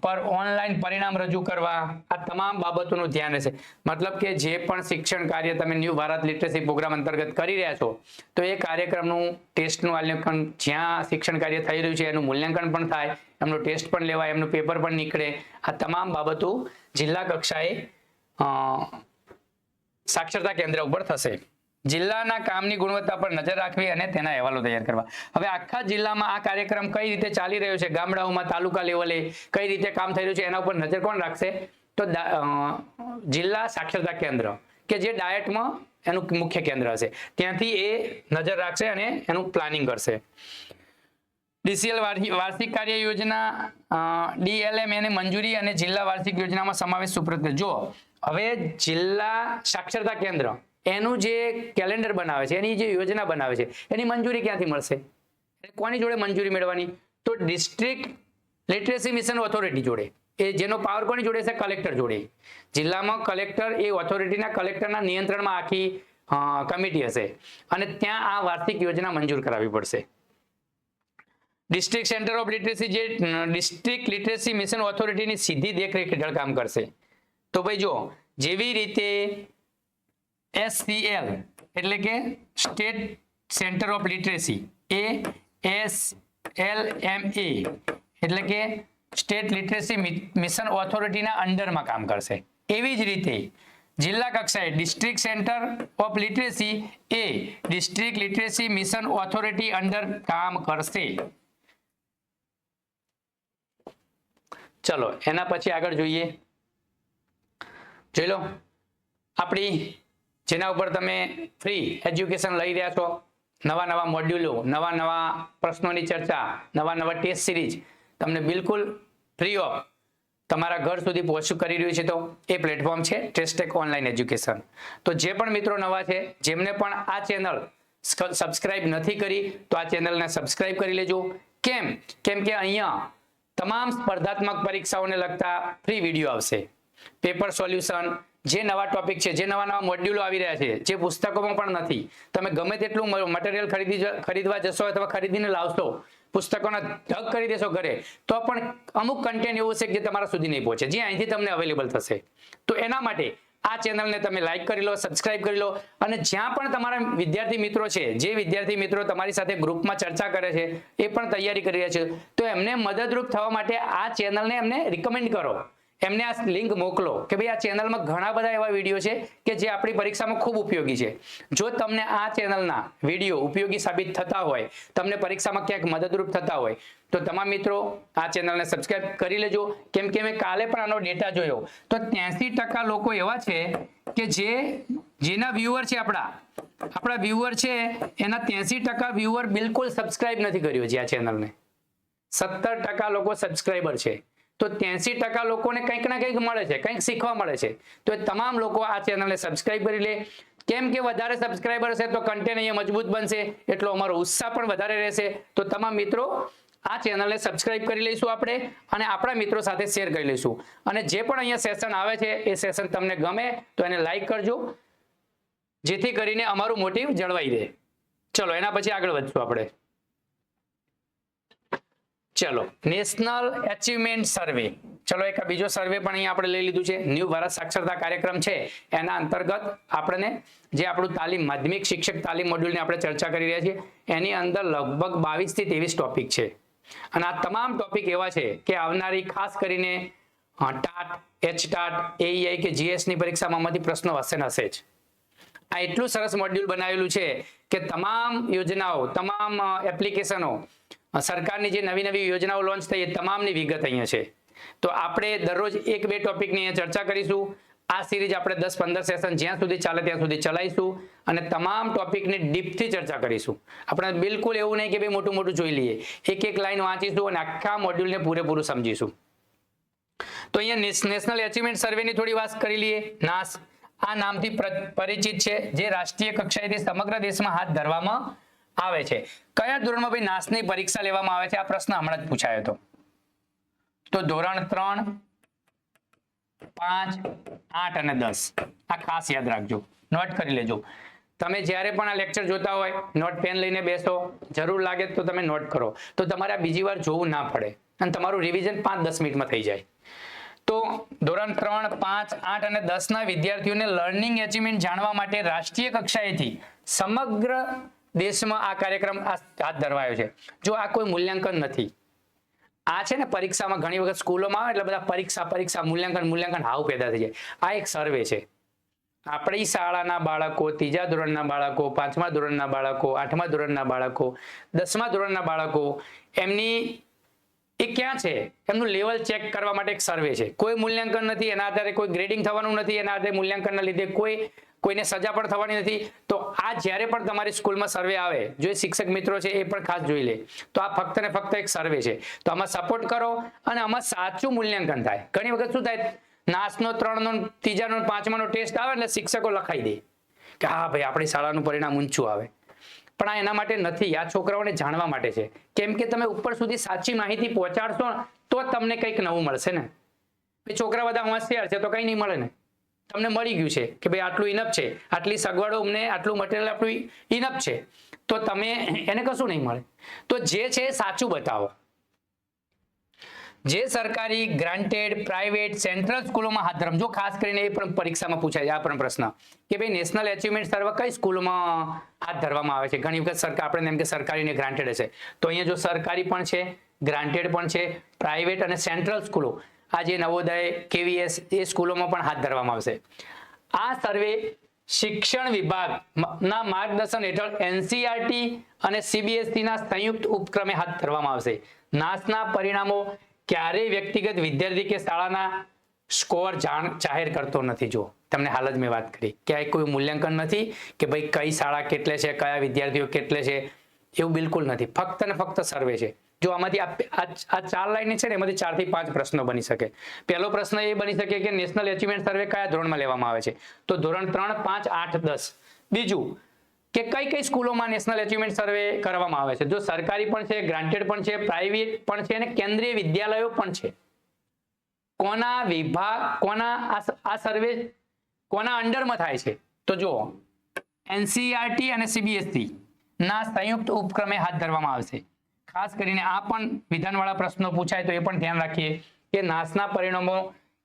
પર ઓનલાઈન પરિણામ રજૂ કરવા. આ તમામ બાબતોનું ધ્યાન રહેશે. મતલબ કે જે પણ શિક્ષણ કાર્ય તમે ન્યૂ ભારત લિટરસી પ્રોગ્રામ અંતર્ગત કરી રહ્યા છો, તો એ કાર્યક્રમનું ટેસ્ટનું મૂલ્યાંકન, જ્યાં શિક્ષણ કાર્ય થઈ રહ્યું છે એનું મૂલ્યાંકન પણ થાય, એમનો ટેસ્ટ પણ લેવાય, એમનું પેપર પણ નીકળે. આ તમામ બાબતો જિલ્લા કક્ષાએ સાક્ષરતા કેન્દ્ર ઉપર થશે. જિલ્લાના કામની ગુણવત્તા પર નજર રાખવી અને તેના અહેવાલો તૈયાર કરવા. હવે આખા જિલ્લામાં આ કાર્યક્રમ કઈ રીતે ચાલી રહ્યો છે, ગામડાઓમાં, તાલુકા લેવલે કઈ રીતે કામ થઈ રહ્યું છે, એના ઉપર નજર કોણ રાખશે? તો જિલ્લા સાક્ષરતા કેન્દ્ર, કે જે ડાયટમાં એનું મુખ્ય કેન્દ્ર હશે, ત્યાંથી એ નજર રાખશે અને એનું પ્લાનિંગ કરશે. DCL વાર્ષિક કાર્ય યોજના, DLM એને મંજૂરી અને જિલ્લા વાર્ષિક યોજનામાં સમાવેશ સુપ્રત. જો હવે જિલ્લા સાક્ષરતા કેન્દ્ર એનું જે કેલેન્ડર બનાવે છે, એની જે યોજના બનાવે છે, એની મંજૂરી ક્યાંથી મળશે? કોની જોડે મંજૂરી મેળવવાની? તો ડિસ્ટ્રિક્ટ લિટરેસી મિશન ઓથોરિટી જોડે. એ જેનો પાવર કોની જોડે છે? કલેક્ટર જોડે. જિલ્લામાં કલેક્ટર, એ ઓથોરિટીના કલેક્ટરના નિયંત્રણમાં આખી કમિટી હશે અને ત્યાં આ વાર્ષિક યોજના મંજૂર કરાવવી પડશે. ડિસ્ટ્રિક્ટ સેન્ટર ઓફ લિટરેસી જે ડિસ્ટ્રિક્ટ લિટરેસી મિશન ઓથોરિટીની સીધી દેખરેખ હેઠળ કામ કરશે. તો ભાઈ જો, જેવી રીતે SCL એટલે કે state centre of literacy, ASLMA એટલે કે સ્ટેટ લિટરેસી મિશન ઓથોરિટીના અંડરમાં કામ કરશે. એવી જ રીતે જિલ્લા કક્ષાએ district centre of literacy A district literacy mission authority under કામ કરશે. ચલો એના પછી આગળ જોઈએ. જોઈ લો, આપણી જેના ઉપર તમે ફ્રી એજ્યુકેશન લઈ રહ્યા છો, નવા નવા મોડ્યુલો, નવા નવા પ્રશ્નોની ચર્ચા, નવા નવા ટેસ્ટ સિરીઝ તમને બિલકુલ ફ્રી ઓફ તમારા ઘર સુધી પહોંચું કરી રહ્યું છે. તો એ પ્લેટફોર્મ છે ટેસ્ટેક ઓનલાઈન એજ્યુકેશન. તો જે પણ મિત્રો નવા છે, જેમને પણ આ ચેનલ સબસ્ક્રાઇબ નથી કરી, તો આ ચેનલને સબસ્ક્રાઇબ કરી લેજો. કેમ કે અહીંયા તમામ સ્પર્ધાત્મક પરીક્ષાઓને લગતા ફ્રી વિડીયો આવશે, પેપર સોલ્યુશન, જે નવા ટોપિક છે, જે નવા નવા મોડ્યુલો આવી રહ્યા છે, જે પુસ્તકોમાં પણ નથી. તમે ગમે તેટલું મટીરિયલ ખરીદવા જશો અથવા ખરીદીને લાવશો, પુસ્તકોના ઢગ કરી દેશો ઘરે, તો પણ અમુક કન્ટેન્ટ એવું છે કે જે તમારા સુધી નહીં પહોંચે, જે અહીંથી તમને અવેલેબલ થશે. તો એના માટે આ ચેનલને તમે લાઈક કરી લો, સબસ્ક્રાઇબ કરી લો, અને જ્યાં પણ તમારા વિદ્યાર્થી મિત્રો છે, જે વિદ્યાર્થી મિત્રો તમારી સાથે ગ્રુપમાં ચર્ચા કરે છે, એ પણ તૈયારી કરી રહ્યા છે, તો એમને મદદરૂપ થવા માટે આ ચેનલને એમને રિકમેન્ડ કરો, એમને આ લિંક મોકલો કે ભાઈ આ ચેનલમાં ઘણા બધા એવા વિડીયો છે કે જે આપણી પરીક્ષામાં ખૂબ ઉપયોગી છે. જો તમને આ ચેનલના વિડીયો ઉપયોગી સાબિત થતા હોય, તમને પરીક્ષામાં ક્યાંક મદદરૂપ થતા હોય, તો તમામ મિત્રો આ ચેનલને સબસ્ક્રાઇબ કરી લેજો. કેમ કે મેં કાલે પણ આનો ડેટા જોયો, તો 83% લોકો એવા છે કે જેના વ્યુઅર છે, આપણા વ્યુઅર છે, એના 83% વ્યુઅર બિલકુલ સબસ્ક્રાઇબ નથી કર્યું છે આ ચેનલને. 17% લોકો સબસ્ક્રાઇબર છે. તો 83% લોકોને કંઈક ના કંઈક મળે છે, કંઈક શીખવા મળે છે. તો એ તમામ લોકો આ ચેનલને સબસ્ક્રાઇબ કરી લે. કેમ કે વધારે સબસ્ક્રાઇબર હશે તો કન્ટેન્ટ અહીંયા મજબૂત બનશે, એટલો અમારો ઉત્સાહ પણ વધારે રહેશે. તો તમામ મિત્રો આ ચેનલને સબસ્ક્રાઇબ કરી લઈશું આપણે, અને આપણા મિત્રો સાથે શેર કરી લઈશું. અને જે પણ અહીંયા સેશન આવે છે, એ સેશન તમને ગમે તો એને લાઈક કરજો, જેથી કરીને અમારું મોટિવ જળવાઈ રહે. ચલો એના પછી આગળ વધશું આપણે. ચલો, નેશનલ એચિવમેન્ટ સર્વે. ચલો એક બીજો સર્વે પણ અહીંયા આપણે લઈ લીધું છે. ન્યૂ ભારત સાક્ષરતા કાર્યક્રમ છે, એના અંતર્ગત આપણને જે આપણું માધ્યમિક શિક્ષક તાલીમ મોડ્યુલની આપણે ચર્ચા કરી રહ્યા છીએ, એની અંદર લગભગ 22 થી 23 ટોપિક છે. અને આ તમામ ટોપિક એવા છે કે આવનારી ખાસ કરીને ટાટ, HTAT, AEI કે GS ની પરીક્ષામાં આમાંથી પ્રશ્નો હશે ને હશે જ. આ એટલું સરસ મોડ્યુલ બનાવેલું છે કે તમામ યોજનાઓ, તમામ એપ્લિકેશનો, સરકારની જે નવી નવી યોજનાઓ લોન્ચ થઈ, એ તમામની વિગત અહીંયા છે. તો આપણે દરરોજ 1-2 ટોપિકની અહીંયા ચર્ચા કરીશું. આ સિરીઝ આપણે 10-15 સેશન જ્યાં સુધી ચાલે ત્યાં સુધી ચલાવીશું. અને તમામ ટોપિકની ડીપથી ચર્ચા કરીશું. આપણે બિલકુલ એવું નહીં કે ભાઈ મોટું મોટું જોઈ લઈએ, એક એક લાઈન વાંચીશું અને આખા મોડ્યુલને પૂરેપૂરું સમજીશું. તો અહીંયા નેશનલ એચિવમેન્ટ સર્વેની થોડી વાત કરી લઈએ. નાસ આ નામથી પરિચિત છે, જે રાષ્ટ્રીય કક્ષાએથી સમગ્ર દેશમાં હાથ ધરવામાં આવે છે. કયા ધોરણમાં ભાઈ નાસની પરીક્ષા લેવામાં આવે છે? આ પ્રશ્ન હમણાં જ પૂછાયો હતો. તો ધોરણ 3, 5, 8 અને 10 આ ખાસ યાદ રાખજો, નોટ કરી લેજો. તમે જ્યારે પણ આ લેક્ચર જોતા હોય નોટ પેન લઈને બેસો, જરૂર લાગે તો તમે નોટ કરો, તો તમારે આ બીજી વાર જોવું ના પડે અને તમારું રિવિઝન 5-10 મિનિટમાં થઈ જાય. તો ધોરણ 3, 5, 8 અને 10 ના વિદ્યાર્થીઓને લર્નિંગ એચિવમેન્ટ જાણવા માટે રાષ્ટ્રીય કક્ષાએથી સમગ્ર દેશમાં આ કાર્યક્રમ હાથ ધરવાયો છે. જો આ કોઈ મૂલ્યાંકન નથી, આ છે ને પરીક્ષામાં ઘણી વખત સ્કૂલોમાં આવે એટલે બધા પરીક્ષા મૂલ્યાંકન હાવ પેદા થઈ જાય. આ એક સર્વે છે. આપણી શાળાના બાળકો, 3જા ધોરણના બાળકો, 5મા ધોરણના બાળકો, 8મા ધોરણના બાળકો, 10મા ધોરણના બાળકો, એમની એ ક્યાં છે એમનું લેવલ ચેક કરવા માટે એક સર્વે છે. કોઈ મૂલ્યાંકન નથી, એના આધારે કોઈ ગ્રેડિંગ થવાનું નથી, એના આધારે મૂલ્યાંકનના લીધે કોઈને સજા પણ થવાની નથી. તો આ જ્યારે પણ તમારી સ્કૂલમાં સર્વે આવે, જો શિક્ષક મિત્રો છે એ પણ ખાસ જોઈ લે, તો આ ફક્ત ને ફક્ત એક સર્વે છે. તો આમાં સપોર્ટ કરો અને આમાં સાચું મૂલ્યાંકન થાય. ઘણી વખત શું થાય, નાસનો 3નો, 3જાનો, 5માનો ટેસ્ટ આવે એટલે શિક્ષકો લખાઈ દે કે હા ભાઈ આપણી શાળાનું પરિણામ ઊંચું આવે, પણ આ એના માટે નથી. આ છોકરાઓને જાણવા માટે છે. કેમ કે તમે ઉપર સુધી સાચી માહિતી પહોંચાડશો તો તમને કંઈક નવું મળશે ને. છોકરા બધા હોશિયાર છે તો કંઈ નહીં મળે ને. તમને મળી ગયું છે કે ભાઈ આટલું ઇનફ છે, આટલી સગવડો અમને, આટલું મટીરિયલ આપણું ઇનફ છે, તો તમે એને કશું નહીં મળે. તો જે છે એ સાચું બતાવો. જે સરકારી, ગ્રાન્ટેડ, પ્રાઇવેટ, સેન્ટ્રલ સ્કૂલોમાં હાથ ધરવામાં, જો ખાસ કરીને એ પણ પરીક્ષામાં પૂછાય આ પણ પ્રશ્ન કે ભાઈ નેશનલ એચિવમેન્ટ સર્વે કઈ સ્કૂલોમાં હાથ ધરવામાં આવે છે. ઘણી વખત સરકાર આપણે એમ કે સરકારી ને ગ્રાન્ટેડ હશે, તો અહીંયા જો સરકારી પણ છે, ગ્રાન્ટેડ પણ છે, પ્રાઇવેટ અને સેન્ટ્રલ સ્કૂલો, આ જે નવોદય, KVS એ સ્કૂલોમાં પણ હાથ ધરવામાં આવશે. આ સર્વે શિક્ષણ વિભાગના માર્ગદર્શન હેઠળ NCERT અને CBSE ના સંયુક્ત ઉપક્રમે હાથ ધરવામાં આવશે. નાસના પરિણામો ક્યારેય વ્યક્તિગત વિદ્યાર્થી કે શાળાના સ્કોર જાહેર કરતો નથી. જો તમને હાલ જ મેં વાત કરી કે કોઈ મૂલ્યાંકન નથી કે ભાઈ કઈ શાળા કેટલે છે, કયા વિદ્યાર્થીઓ કેટલે છે, એવું બિલકુલ નથી. ફક્ત ને ફક્ત સર્વે છે. જો આમાંથી આ 4 લાઈન છે ને, એમાંથી 4 થી 5 પ્રશ્નો બની શકે. પહેલો પ્રશ્ન એ બની શકે કે નેશનલ એચિવમેન્ટ સર્વે કયા ધોરણમાં લેવામાં આવે છે, તો ધોરણ 3, 5, 8, 10. બીજું કે કઈ સ્કૂલોમાં નેશનલ એચિવમેન્ટ સર્વે કરવામાં આવે છે. જો સરકારી પણ છે, ગ્રાન્ટેડ પણ છે, પ્રાઇવેટ પણ છે અને કેન્દ્રીય વિદ્યાલયો પણ છે. કોના વિભાગ, આ સર્વે કોના અંડરમાં થાય છે, તો જો NCERT અને CBSE ના સંયુક્ત ઉપક્રમે હાથ ધરવામાં આવશે. ખાસ કરીને આ પણ વિધાનવાળા પ્રશ્નો પૂછાય તો એ પણ ધ્યાન રાખીએ કે નાસના પરિણામો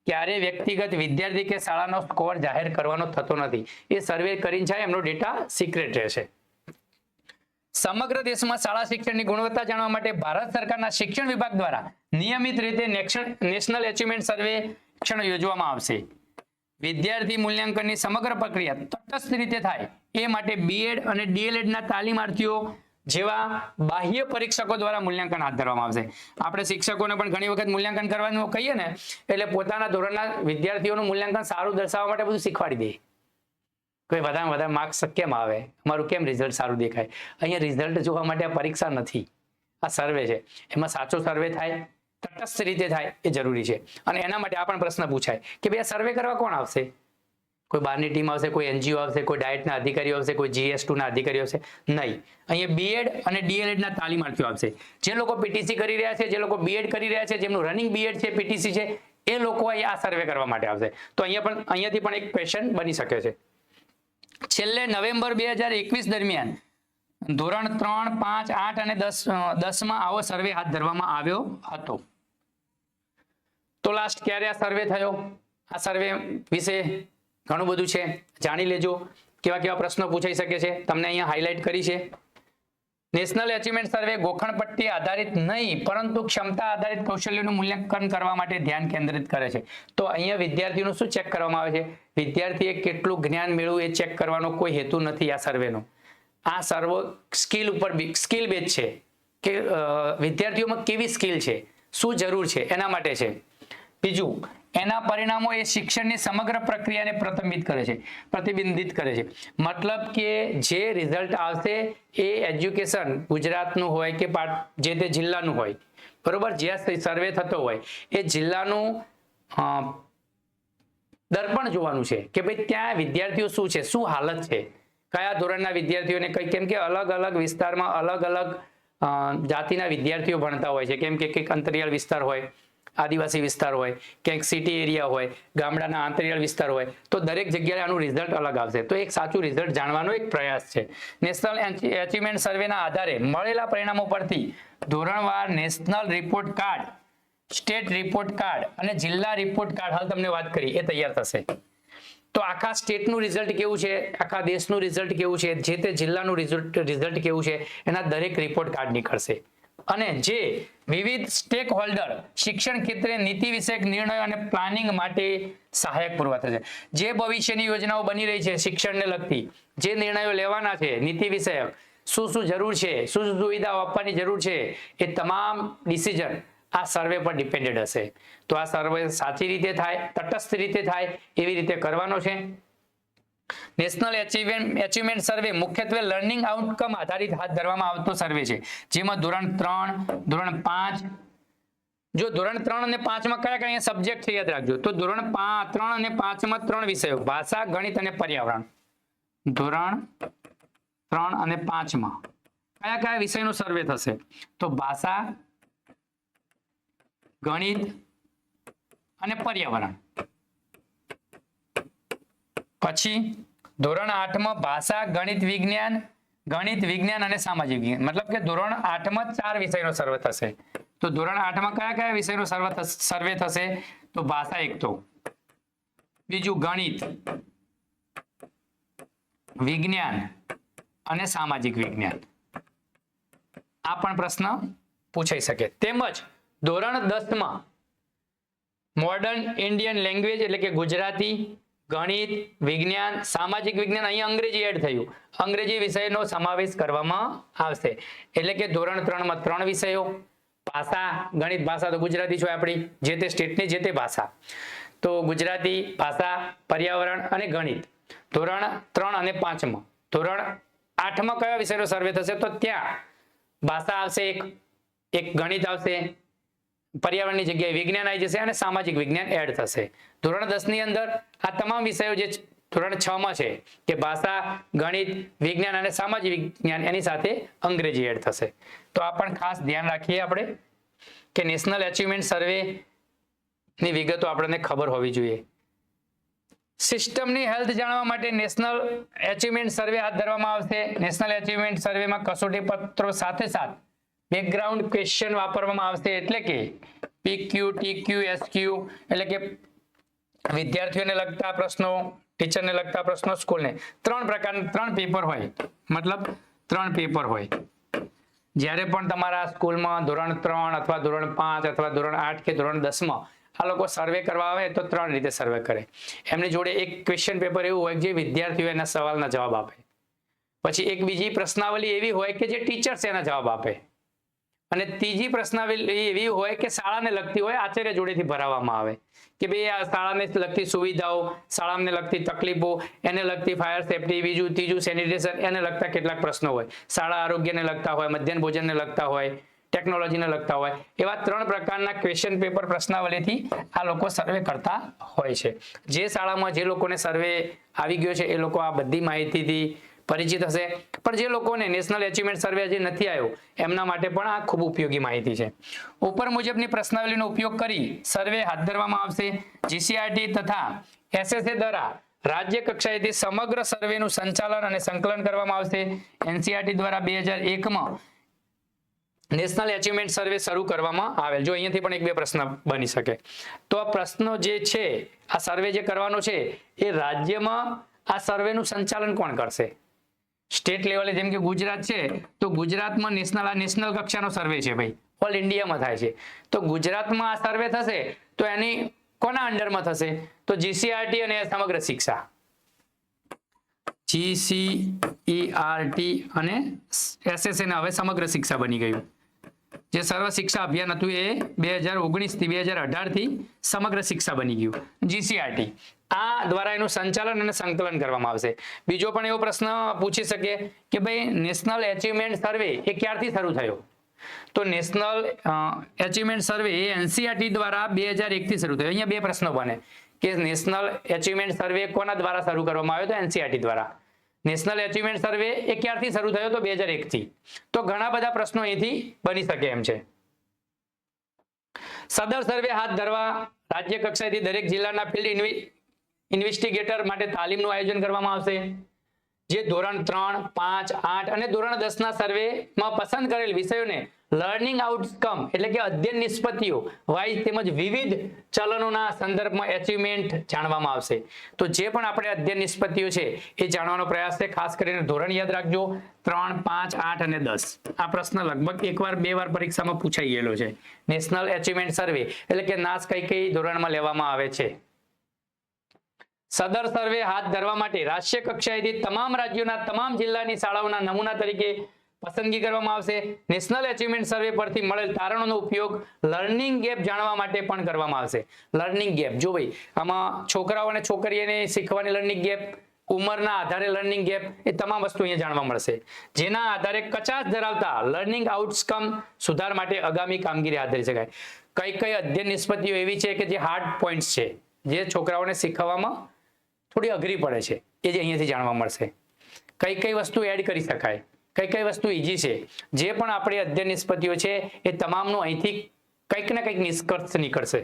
ક્યારે વ્યક્તિગત વિદ્યાર્થી કે શાળાનો સ્કોર જાહેર કરવાનો થતો નથી. એ સર્વે કરીને જાય, એમનો ડેટા સિક્રેટ રહેશે. સમગ્ર દેશમાં શાળા શિક્ષણની ગુણવત્તા જાણવા માટે ભારત સરકારના શિક્ષણ વિભાગ દ્વારા નિયમિત રીતે નેશનલ એચિવમેન્ટ સર્વેક્ષણ યોજવામાં આવશે. વિદ્યાર્થી મૂલ્યાંકનની સમગ્ર પ્રક્રિયા તટસ્થ રીતે થાય એ માટે BEd અને DLED ના તાલીમાર્થીઓ જેવા બાહ્ય પરીક્ષકો દ્વારા મૂલ્યાંકન હાથ ધરવામાં આવશે. આપણે શિક્ષકોને પણ ઘણી વખત મૂલ્યાંકન કરવાનું કહીએ ને, એટલે પોતાના ધોરણના વિદ્યાર્થીઓનું મૂલ્યાંકન સારું દર્શાવવા માટે બધું શીખવાડી દે. કોઈ વધારે વધારે માર્ક્સ કેમ આવે, અમારું કેમ રિઝલ્ટ સારું દેખાય. અહીંયા રિઝલ્ટ જોવા માટે આ પરીક્ષા નથી, આ સર્વે છે. એમાં સાચો સર્વે થાય, તટસ્થ રીતે થાય એ જરૂરી છે. અને એના માટે આ પણ પ્રશ્ન પૂછાય કે ભાઈ આ સર્વે કરવા કોણ આવશે? કોઈ બહારની ટીમ આવશે, કોઈ NGO આવશે, કોઈ ડાયટના અધિકારીઓ આવશે, કોઈ GS2 ના અધિકારીઓ આવશે? નહીં. અહીંયા BEd અને DLED ના તાલીમાર્થીઓ આવશે. જે લોકો PTC કરી રહ્યા છે, જે લોકો BEd કરી રહ્યા છે, જેમનું રનિંગ BEd છે, PTC છે, એ લોકો અહીંયા આ સર્વે કરવા માટે આવશે. તો અહીંયાથી પણ એક ક્વેશ્ચન બની શકે છે. છેલ્લે નવેમ્બર 2021 દરમિયાન ધોરણ 3, 5, 8 અને 10માં આવો સર્વે હાથ ધરવામાં આવ્યો હતો. તો લાસ્ટ ક્યારે આ સર્વે થયો? આ સર્વે વિશે ઘણું બધું છે, જાણી લેજો. કેવા પ્રશ્નો પૂછાઈ શકે છે, તમને અહીંયા હાઇલાઇટ કરી છે. નેશનલ એચિવમેન્ટ સર્વે ગોખણપટ્ટી આધારિત નહીં પરંતુ ક્ષમતા આધારિત કૌશલ્યનું મૂલ્યાંકન કરવા માટે ધ્યાન કેન્દ્રિત કરે છે. તો અહીંયા વિદ્યાર્થીનું શું ચેક કરવામાં આવે છે? વિદ્યાર્થીએ કેટલું જ્ઞાન મેળવ્યું એ ચેક કરવાનો કોઈ હેતુ નથી આ સર્વેનો. આ સર્વે સ્કિલ બેઝ છે કે વિદ્યાર્થીઓમાં કેવી સ્કિલ છે, શું જરૂર છે એના માટે છે. બીજું એના પરિણામો એ શિક્ષણની સમગ્ર પ્રક્રિયાને પ્રતિબિંબિત કરે છે. મતલબ કે જે રિઝલ્ટ આવશે એ એજ્યુકેશન ગુજરાતનું હોય કે જે તે જિલ્લાનું હોય, બરોબર, જ્યાં સર્વે થતો હોય એ જિલ્લાનું દર્પણ જોવાનું છે કે ભાઈ ત્યાં વિદ્યાર્થીઓ શું છે, શું હાલત છે, કયા ધોરણના વિદ્યાર્થીઓને કેમ કે અલગ અલગ વિસ્તારમાં અલગ અલગ જાતિના વિદ્યાર્થીઓ ભણતા હોય છે. કેમ કે કંઈક અંતરિયાળ વિસ્તાર હોય, આદિવાસી વિસ્તાર હોય, ક્યાંક સિટી એરિયા હોય, ગામડાના આંતરિયાળ વિસ્તાર હોય, તો દરેક જગ્યાએ આનું રિઝલ્ટ અલગ આવશે. તો એક સાચું રિઝલ્ટ જાણવાનો એક પ્રયાસ છે. નેશનલ એચિવમેન્ટ સર્વેના આધારે મળેલા પરિણામો પરથી ધોરણવાર national report card, state report card અને જિલ્લા રિપોર્ટ કાર્ડ, હાલ તમને વાત કરી, એ તૈયાર થશે. તો આખા સ્ટેટનું રિઝલ્ટ કેવું છે, આખા દેશનું રિઝલ્ટ કેવું છે, જે તે જિલ્લાનું રિઝલ્ટ કેવું છે, એના દરેક રિપોર્ટ કાર્ડ નીકળશે. અને જે વિવિધ સ્ટેક હોલ્ડર શિક્ષણ ક્ષેત્રે નીતિ વિષયક નિર્ણયો અને પ્લાનિંગ માટે સહાયક પુરવાર થશે. જે ભવિષ્યની યોજનાઓ બની રહી છે શિક્ષણને લગતી, જે નિર્ણયો લેવાના છે નીતિ વિષયક, શું શું જરૂર છે, શું શું સુવિધાઓ આપવાની જરૂર છે, એ તમામ ડિસિઝન આ સર્વે પર ડિપેન્ડેડ હશે. તો આ સર્વે સાચી રીતે થાય, તટસ્થ રીતે થાય એવી રીતે કરવાનો છે. નેશનલ એચિવમેન્ટ સર્વે મુખ્યત્વે લર્નિંગ આઉટકમ આધારિત હાથ ધરવામાં આવતો સર્વે છે, જેમાં ધોરણ 3, ધોરણ 5, જો ધોરણ 3 અને 5 માં કયા કયા સબ્જેક્ટ છે યાદ રાખજો. તો ધોરણ 3 અને 5 માં 3 વિષયો, ભાષા, ગણિત અને પર્યાવરણ. ધોરણ 3 અને 5 માં કયા કયા વિષયનો સર્વે થશે? તો ભાષા, ગણિત અને પર્યાવરણ. પછી ધોરણ 8 માં ભાષા, ગણિત વિજ્ઞાન અને સામાજિક વિજ્ઞાન. મતલબ કે ધોરણ 8 માં 4 વિષયનો સર્વે થશે. તો ધોરણ 8 માં કયા કયા વિષયનો સર્વે થશે? તો ભાષા એક, તો બીજું ગણિત, વિજ્ઞાન અને સામાજિક વિજ્ઞાન. આ પણ પ્રશ્ન પૂછાઈ શકે. તેમજ ધોરણ 10 માં મોડર્ન ઇન્ડિયન લેંગ્વેજ એટલે કે ગુજરાતી, ગણિત, વિજ્ઞાન, સામાજિક વિજ્ઞાન, અહીંયા અંગ્રેજી એડ થયું, અંગ્રેજી વિષયનો સમાવેશ કરવામાં આવશે. એટલે કે ધોરણ 3 માં 3 વિષયો, ભાષા, ગણિત, ભાષા તો ગુજરાતી છે આપણી, જે તે સ્ટેટની જે તે ભાષા, તો ગુજરાતી, ભાષા, પર્યાવરણ અને ગણિત. ધોરણ 3 અને 5 માં. ધોરણ 8 માં કયા વિષયનો સર્વે થશે? તો ત્યાં ભાષા આવશે, એક ગણિત આવશે, પર્યાવરણની જગ્યાએ વિજ્ઞાન આવી જશે અને સામાજિક વિજ્ઞાન એડ થશે. ધોરણ 10 ની અંદર આ તમામ વિષયો જે ધોરણ 6 માં છે કે ભાષા, ગણિત, વિજ્ઞાન અને સામાજિક વિજ્ઞાન, એની સાથે અંગ્રેજી એડ થશે. તો આ પણ ખાસ ધ્યાન રાખીએ આપણે કે નેશનલ એચિવમેન્ટ સર્વે ની વિગતો આપણને ખબર હોવી જોઈએ. સિસ્ટમની હેલ્થ જાણવા માટે નેશનલ એચિવમેન્ટ સર્વે હાથ ધરવામાં આવશે. નેશનલ એચિવમેન્ટ સર્વેમાં કસોટી પત્રો સાથે બેકગ્રાઉન્ડ ક્વેશ્ચન વાપરવામાં આવશે. એટલે કે PQ, TQ, SQ એટલે કે વિદ્યાર્થીઓને લગતા પ્રશ્નો, ટીચરને લગતા પ્રશ્નો, સ્કૂલને. 3 પેપર હોય, મતલબ 3 પેપર હોય. જ્યારે પણ તમારા સ્કૂલમાં ધોરણ 3 અથવા ધોરણ 5 અથવા ધોરણ 8 કે ધોરણ 10 માં આ લોકો સર્વે કરવા આવે તો 3 રીતે સર્વે કરે. એમની જોડે એક ક્વેશ્ચન પેપર એવું હોય જે વિદ્યાર્થીઓ એના સવાલના જવાબ આપે. પછી એક બીજી પ્રશ્નાવલી એવી હોય કે જે ટીચર્સ એના જવાબ આપે. અને ત્રીજી પ્રશ્નાવલી એવી હોય કે શાળાને લગતી હોય, આચાર્ય જોડેથી ભરાવવામાં આવે કે ભાઈ આ શાળાને લગતી સુવિધાઓ, શાળાને લગતી તકલીફો, એને લગતી ફાયર સેફટી, ત્રીજું સેનિટેશન, એને લગતા કેટલાક પ્રશ્નો હોય. શાળા આરોગ્યને લગતા હોય, મધ્યાહન ભોજનને લગતા હોય, ટેકનોલોજીને લગતા હોય. એવા 3 પ્રકારના ક્વેશ્ચન પેપર પ્રશ્નાવલીથી આ લોકો સર્વે કરતા હોય છે. જે શાળામાં જે લોકોને સર્વે આવી ગયો છે એ લોકો આ બધી માહિતીથી પરિચિત હશે. પણ જે લોકોને નેશનલ એચિવમેન્ટ સર્વે હજી નથી આવ્યો એમના માટે પણ આ ખૂબ ઉપયોગી માહિતી છે. ઉપર મુજબની પ્રશ્નાવલીનો ઉપયોગ કરી સર્વે હાથ ધરવામાં આવશે. GCRT તથા SSA દ્વારા રાજ્ય કક્ષાએથી સમગ્ર સર્વેનું સંચાલન અને સંકલન કરવામાં આવશે. NCERT દ્વારા 2001 માં નેશનલ એચિવમેન્ટ સર્વે શરૂ કરવામાં આવેલ. જો અહીંયાથી પણ 1-2 પ્રશ્ન બની શકે. તો આ પ્રશ્નો જે છે, આ સર્વે જે કરવાનો છે એ રાજ્યમાં આ સર્વેનું સંચાલન કોણ કરશે? સ્ટેટ લેવલે, જેમ કે ગુજરાત છે તો ગુજરાતમાં નેશનલ કક્ષાનો સર્વે છે ભાઈ, ઓલ ઇન્ડિયામાં થાય છે. તો ગુજરાતમાં આ સર્વે થશે તો એની કોના અંડરમાં થશે? તો GCRT અને સમગ્ર શિક્ષા. GCERT અને SSA ને હવે સમગ્ર શિક્ષા બની ગયું. જે સર્વ શિક્ષા અભિયાન હતું એ 2019 થી 2018 થી સમગ્ર શિક્ષા બની ગયું GCRT. આ દ્વારા એનું સંચાલન અને સંકલન કરવામાં આવશે. બીજો પણ એવો પ્રશ્ન પૂછી શકે કે ભાઈ નેશનલ એચિવમેન્ટ સર્વે એ ક્યારથી શરૂ થયો? તો નેશનલ એચિવમેન્ટ સર્વે એ NCERT દ્વારા 2001 થી શરૂ થયો. અહીંયા બે પ્રશ્નો બને કે નેશનલ એચિવમેન્ટ સર્વે કોના દ્વારા શરૂ કરવામાં આવ્યો? તો NCERT દ્વારા. નેશનલ એચિવમેન્ટ સર્વે એ ક્યારથી શરૂ થયો? તો 2001 થી. તો ઘણા બધા પ્રશ્નો અહીંથી બની શકે એમ છે. સદર સર્વે હાથ ધરવા રાજ્ય કક્ષાએથી દરેક જિલ્લાના ફિલ્ડ ઇન્વેસ્ટિગેટર માટે તાલીમનું આયોજન કરવામાં આવશે. જે ધોરણ 3, 5, 8 અને ધોરણ 10 ના સર્વેમાં પસંદ કરેલ વિષયોને લર્નિંગ આઉટકમ એટલે કે અધ્યયન નિષ્પત્તિઓ વાઇઝ તેમજ વિવિધ ચલનોના સંદર્ભમાં એચિવમેન્ટ જાણવામાં આવશે. તો જે પણ આપણે અધ્યયન નિષ્પત્તિઓ છે એ જાણવાનો પ્રયાસ છે. ખાસ કરીને ધોરણ યાદ રાખજો 3, 5, 8 અને 10. આ પ્રશ્ન લગભગ એકવાર બે વાર પરીક્ષામાં પૂછાઈ ગયેલો છે. નેશનલ એચિવમેન્ટ સર્વે એટલે કે નાસ કઈ ધોરણમાં લેવામાં આવે છે. સદર સર્વે હાથ ધરવા માટે રાષ્ટ્રીય કક્ષાએથી તમામ રાજ્યોના તમામ જિલ્લાની શાળાઓના નમૂના તરીકે પસંદગી કરવામાં આવશે. નેશનલ એચિવમેન્ટ સર્વે પરથી મળેલ તારણોનો ઉપયોગ લર્નિંગ ગેપ જાણવા માટે પણ કરવામાં આવશે. લર્નિંગ ગેપ જો ભાઈ આમાં છોકરાઓ અને છોકરીઓને શીખવાની લર્નિંગ ગેપ, ઉંમરના આધારે લર્નિંગ ગેપ, એ તમામ વસ્તુ અહીંયા જાણવા મળશે. જેના આધારે કચાશ ધરાવતા લર્નિંગ આઉટકમ સુધાર માટે આગામી કામગીરી હાથ ધરી શકાય. કઈ અધ્યયન નિષ્પત્તિઓ એવી છે કે જે હાર્ડ પોઈન્ટ્સ છે, જે છોકરાઓને શીખવામાં થોડી અઘરી પડે છે, એ જે અહીંયાથી જાણવા મળશે. કઈ વસ્તુ એડ કરી શકાય, કઈ વસ્તુ ઈઝી છે, જે પણ આપણી અધ્યયન નિષ્પત્તિઓ છે એ તમામનું અહીંથી કંઈક ને કંઈક નિષ્કર્ષ નીકળશે.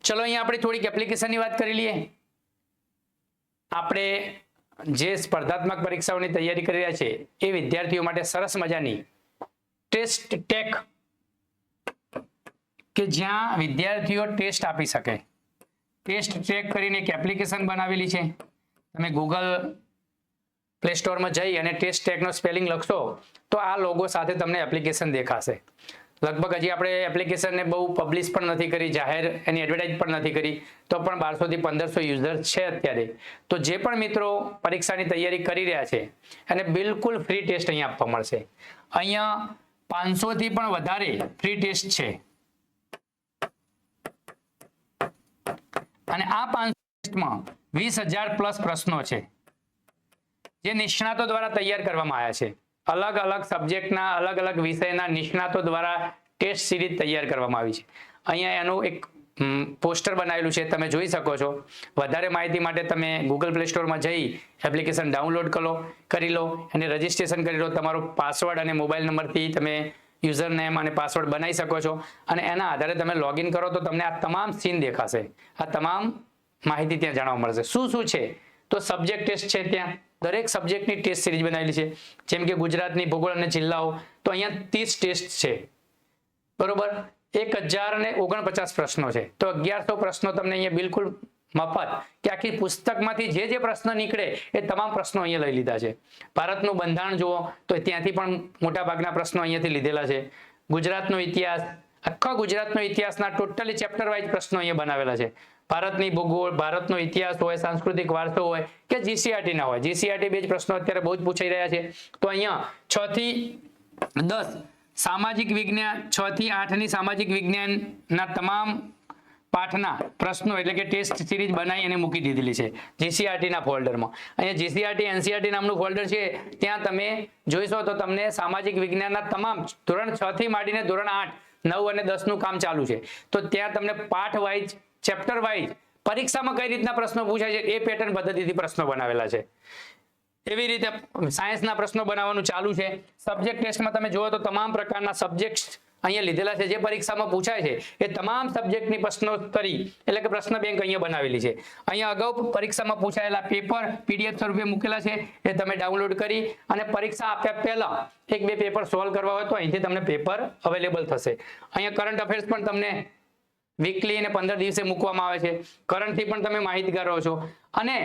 ચલો અહીંયા આપણે થોડીક એપ્લિકેશનની વાત કરી લઈએ. આપણે જે સ્પર્ધાત્મક પરીક્ષાઓની તૈયારી કરી રહ્યા છે એ વિદ્યાર્થીઓ માટે સરસ મજાની ટેસ્ટ ટેક કે જ્યાં વિદ્યાર્થીઓ ટેસ્ટ આપી શકે. ટેસ્ટ ટેક કરીને એક એપ્લિકેશન બનાવેલી છે. તમે ગૂગલ પ્લે સ્ટોરમાં જઈ અને ટેસ્ટ ટેકનો સ્પેલિંગ લખશો તો આ લોગો સાથે તમને એપ્લિકેશન દેખાશે. લગભગ હજી આપણે એપ્લિકેશનને બહુ પબ્લિશ પણ નથી કરી, જાહેર એની એડવર્ટાઇઝ પણ નથી કરી, તો પણ 1200 થી 1500 યુઝર્સ છે અત્યારે. તો જે પણ મિત્રો પરીક્ષાની તૈયારી કરી રહ્યા છે અને બિલકુલ ફ્રી ટેસ્ટ અહીંયા આપવા મળશે. અહીંયા 500 થી પણ વધારે ફ્રી ટેસ્ટ છે અને આ 500 ટેસ્ટમાં 20,000 પ્લસ પ્રશ્નો છે જે નિષ્ણાતો દ્વારા તૈયાર કરવામાં આવ્યા છે. અલગ અલગ સબ્જેક્ટના અલગ અલગ વિષયના નિષ્ણાતો દ્વારા ટેસ્ટ સિરીઝ તૈયાર કરવામાં આવી છે. અહીંયા એનું એક પોસ્ટર બનાવેલું છે, તમે જોઈ શકો છો. વધારે માહિતી માટે તમે ગૂગલ પ્લે સ્ટોરમાં જઈ એપ્લિકેશન ડાઉનલોડ કરી લો અને રજીસ્ટ્રેશન કરી લો. તમારો પાસવર્ડ અને મોબાઈલ નંબરથી તમે યુઝર નેમ અને પાસવર્ડ બનાવી શકો છો અને એના આધારે તમે લોગિન કરો તો તમને આ તમામ સીન દેખાશે. આ તમામ માહિતી ત્યાં જાણવા મળશે. શું છે તો સબ્જેક્ટ ટેસ્ટ છે, ત્યાં દરેક સબ્જેક્ટની ટેસ્ટ સિરીઝ બનાવેલી છે. જેમ કે ગુજરાતની ભૂગોળ અને જિલ્લાઓ, તો અહીંયા 30 ટેસ્ટ છે, બરોબર. 1049 પ્રશ્નો છે, તો 1100 પ્રશ્નો તમને અહીંયા બિલકુલ મફત કે આખી પુસ્તકમાંથી જે પ્રશ્ન નીકળે એ તમામ પ્રશ્નો અહીંયા લઈ લીધા છે. ભારતનું બંધારણ જુઓ તો ત્યાંથી પણ મોટા ભાગના પ્રશ્નો અહીંયાથી લીધેલા છે. ગુજરાતનો ઇતિહાસ, આખા ગુજરાતનો ઇતિહાસના ટોટલી ચેપ્ટર વાઇઝ પ્રશ્નો અહીંયા બનાવેલા છે. ભારતની ભૂગોળ, ભારતનો ઇતિહાસ હોય, સાંસ્કૃતિક વારસો હોય કે GCRT ના હોય, GCRT બે જ પ્રશ્નો અત્યારે બહુ જ પૂછાઈ રહ્યા છે. તો અહીંયા 6 થી 10 સામાજિક વિજ્ઞાન, 6 થી 8 ની સામાજિક વિજ્ઞાનના તમામ પાઠના પ્રશ્નો એટલે કે ટેસ્ટ સિરીઝ બનાવી અને મૂકી દીધેલી છે GCRT ના ફોલ્ડરમાં. અહીંયા GCRT NCERT નામનું ફોલ્ડર છે, ત્યાં તમે જોઈશો તો તમને સામાજિક વિજ્ઞાનના તમામ ધોરણ 6 થી માંડીને ધોરણ 8, 9 અને 10 નું કામ ચાલુ છે. તો ત્યાં તમને પાઠ વાઇઝ, ચેપ્ટર વાઇઝ પરીક્ષામાં કઈ રીતના પ્રશ્નો પૂછાય છે એ પેટર્ન પદ્ધતિથી પ્રશ્નો બનાવેલા છે. એવી રીતે સાયન્સના પ્રશ્નો બનાવવાનું ચાલુ છે. સબ્જેક્ટ ટેસ્ટમાં તમે જુઓ તો તમામ પ્રકારના સબ્જેક્ટ્સ અહીંયા લીધેલા છે. જે પરીક્ષામાં પૂછાય છે એ તમામ સબ્જેક્ટની પ્રશ્નોત્તરી એટલે કે પ્રશ્ન બેંક અહીંયા બનાવેલી છે. અહીંયા અગાઉ પરીક્ષામાં પૂછાયેલા પેપર PDF સ્વરૂપે મૂકેલા છે, એ તમે ડાઉનલોડ કરી અને પરીક્ષા આપ્યા પહેલા 1-2 પેપર સોલ્વ કરવા હોય તો અહીંથી તમને પેપર અવેલેબલ થશે. અહીંયા કરંટ અફેર્સ પણ તમને વીકલી અને 15 દિવસે મૂકવામાં આવે છે. કરંટથી પણ તમે માહિતગાર રહો છો. અને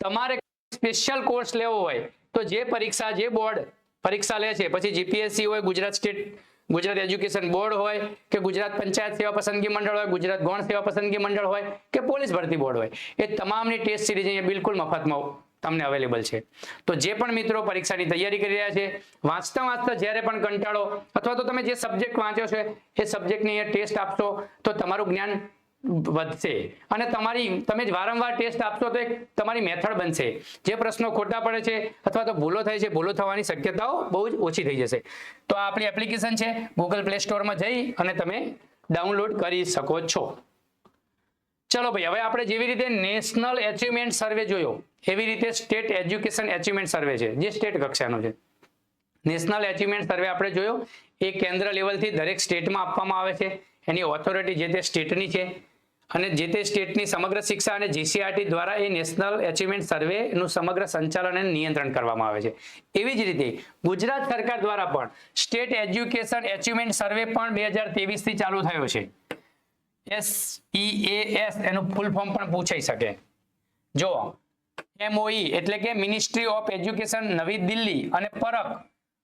તમારે સ્પેશિયલ કોર્સ લેવો હોય તો જે પરીક્ષા, જે બોર્ડ પરીક્ષા લે છે, પછી GPSC હોય, ગુજરાત એજ્યુકેશન બોર્ડ હોય કે ગુજરાત પંચાયત સેવા પસંદગી મંડળ હોય, ગુજરાત ગૌણ સેવા પસંદગી મંડળ હોય કે પોલીસ ભરતી બોર્ડ હોય, એ તમામની ટેસ્ટ સિરીઝ અહીંયા બિલકુલ મફતમાં તમને અવેલેબલ છે. તો જે પણ મિત્રો પરીક્ષાની તૈયારી કરી રહ્યા છે, વાંચતા જ્યારે પણ કંટાળો અથવા તો તમે જે સબ્જેક્ટ વાંચ્યો છે એ સબ્જેક્ટની ટેસ્ટ આપશો તો તમારું જ્ઞાન વધશે અને તમે વારંવાર ટેસ્ટ આપશો તો એક તમારી મેથડ બનશે. જે પ્રશ્નો ખોટા પડે છે અથવા તો ભૂલો થાય છે, ભૂલો થવાની શક્યતાઓ બહુ જ ઓછી થઈ જશે. તો આ આપણી એપ્લિકેશન છે, ગૂગલ પ્લે સ્ટોરમાં જઈ અને તમે ડાઉનલોડ કરી શકો છો. ચલો ભાઈ, હવે આપણે જેવી રીતે નેશનલ એચિવમેન્ટ સર્વે જોયો એવી રીતે સ્ટેટ એજ્યુકેશન એચિવમેન્ટ સર્વે છે, જે સ્ટેટ કક્ષાનો છે. નેશનલ એચિવમેન્ટ સર્વે આપણે જોયો એ કેન્દ્ર લેવલથી દરેક સ્ટેટમાં આપવામાં આવે છે. એની ઓથોરિટી જે તે સ્ટેટની છે અને જે તે સ્ટેટની સમગ્ર શિક્ષા અને જીસીઆરટી દ્વારા એ નેશનલ એચિવમેન્ટ સર્વેનું સમગ્ર સંચાલન અને નિયંત્રણ કરવામાં આવે છે. એવી જ રીતે ગુજરાત સરકાર દ્વારા પણ સ્ટેટ એજ્યુકેશન એચિવમેન્ટ સર્વે પણ 2023 થી ચાલુ થયો છે. SEAS એનું ફૂલ ફોર્મ પણ પૂછાઈ શકે. જો MOE એટલે કે મિનિસ્ટ્રી ઓફ એજ્યુકેશન નવી દિલ્હી અને પરખ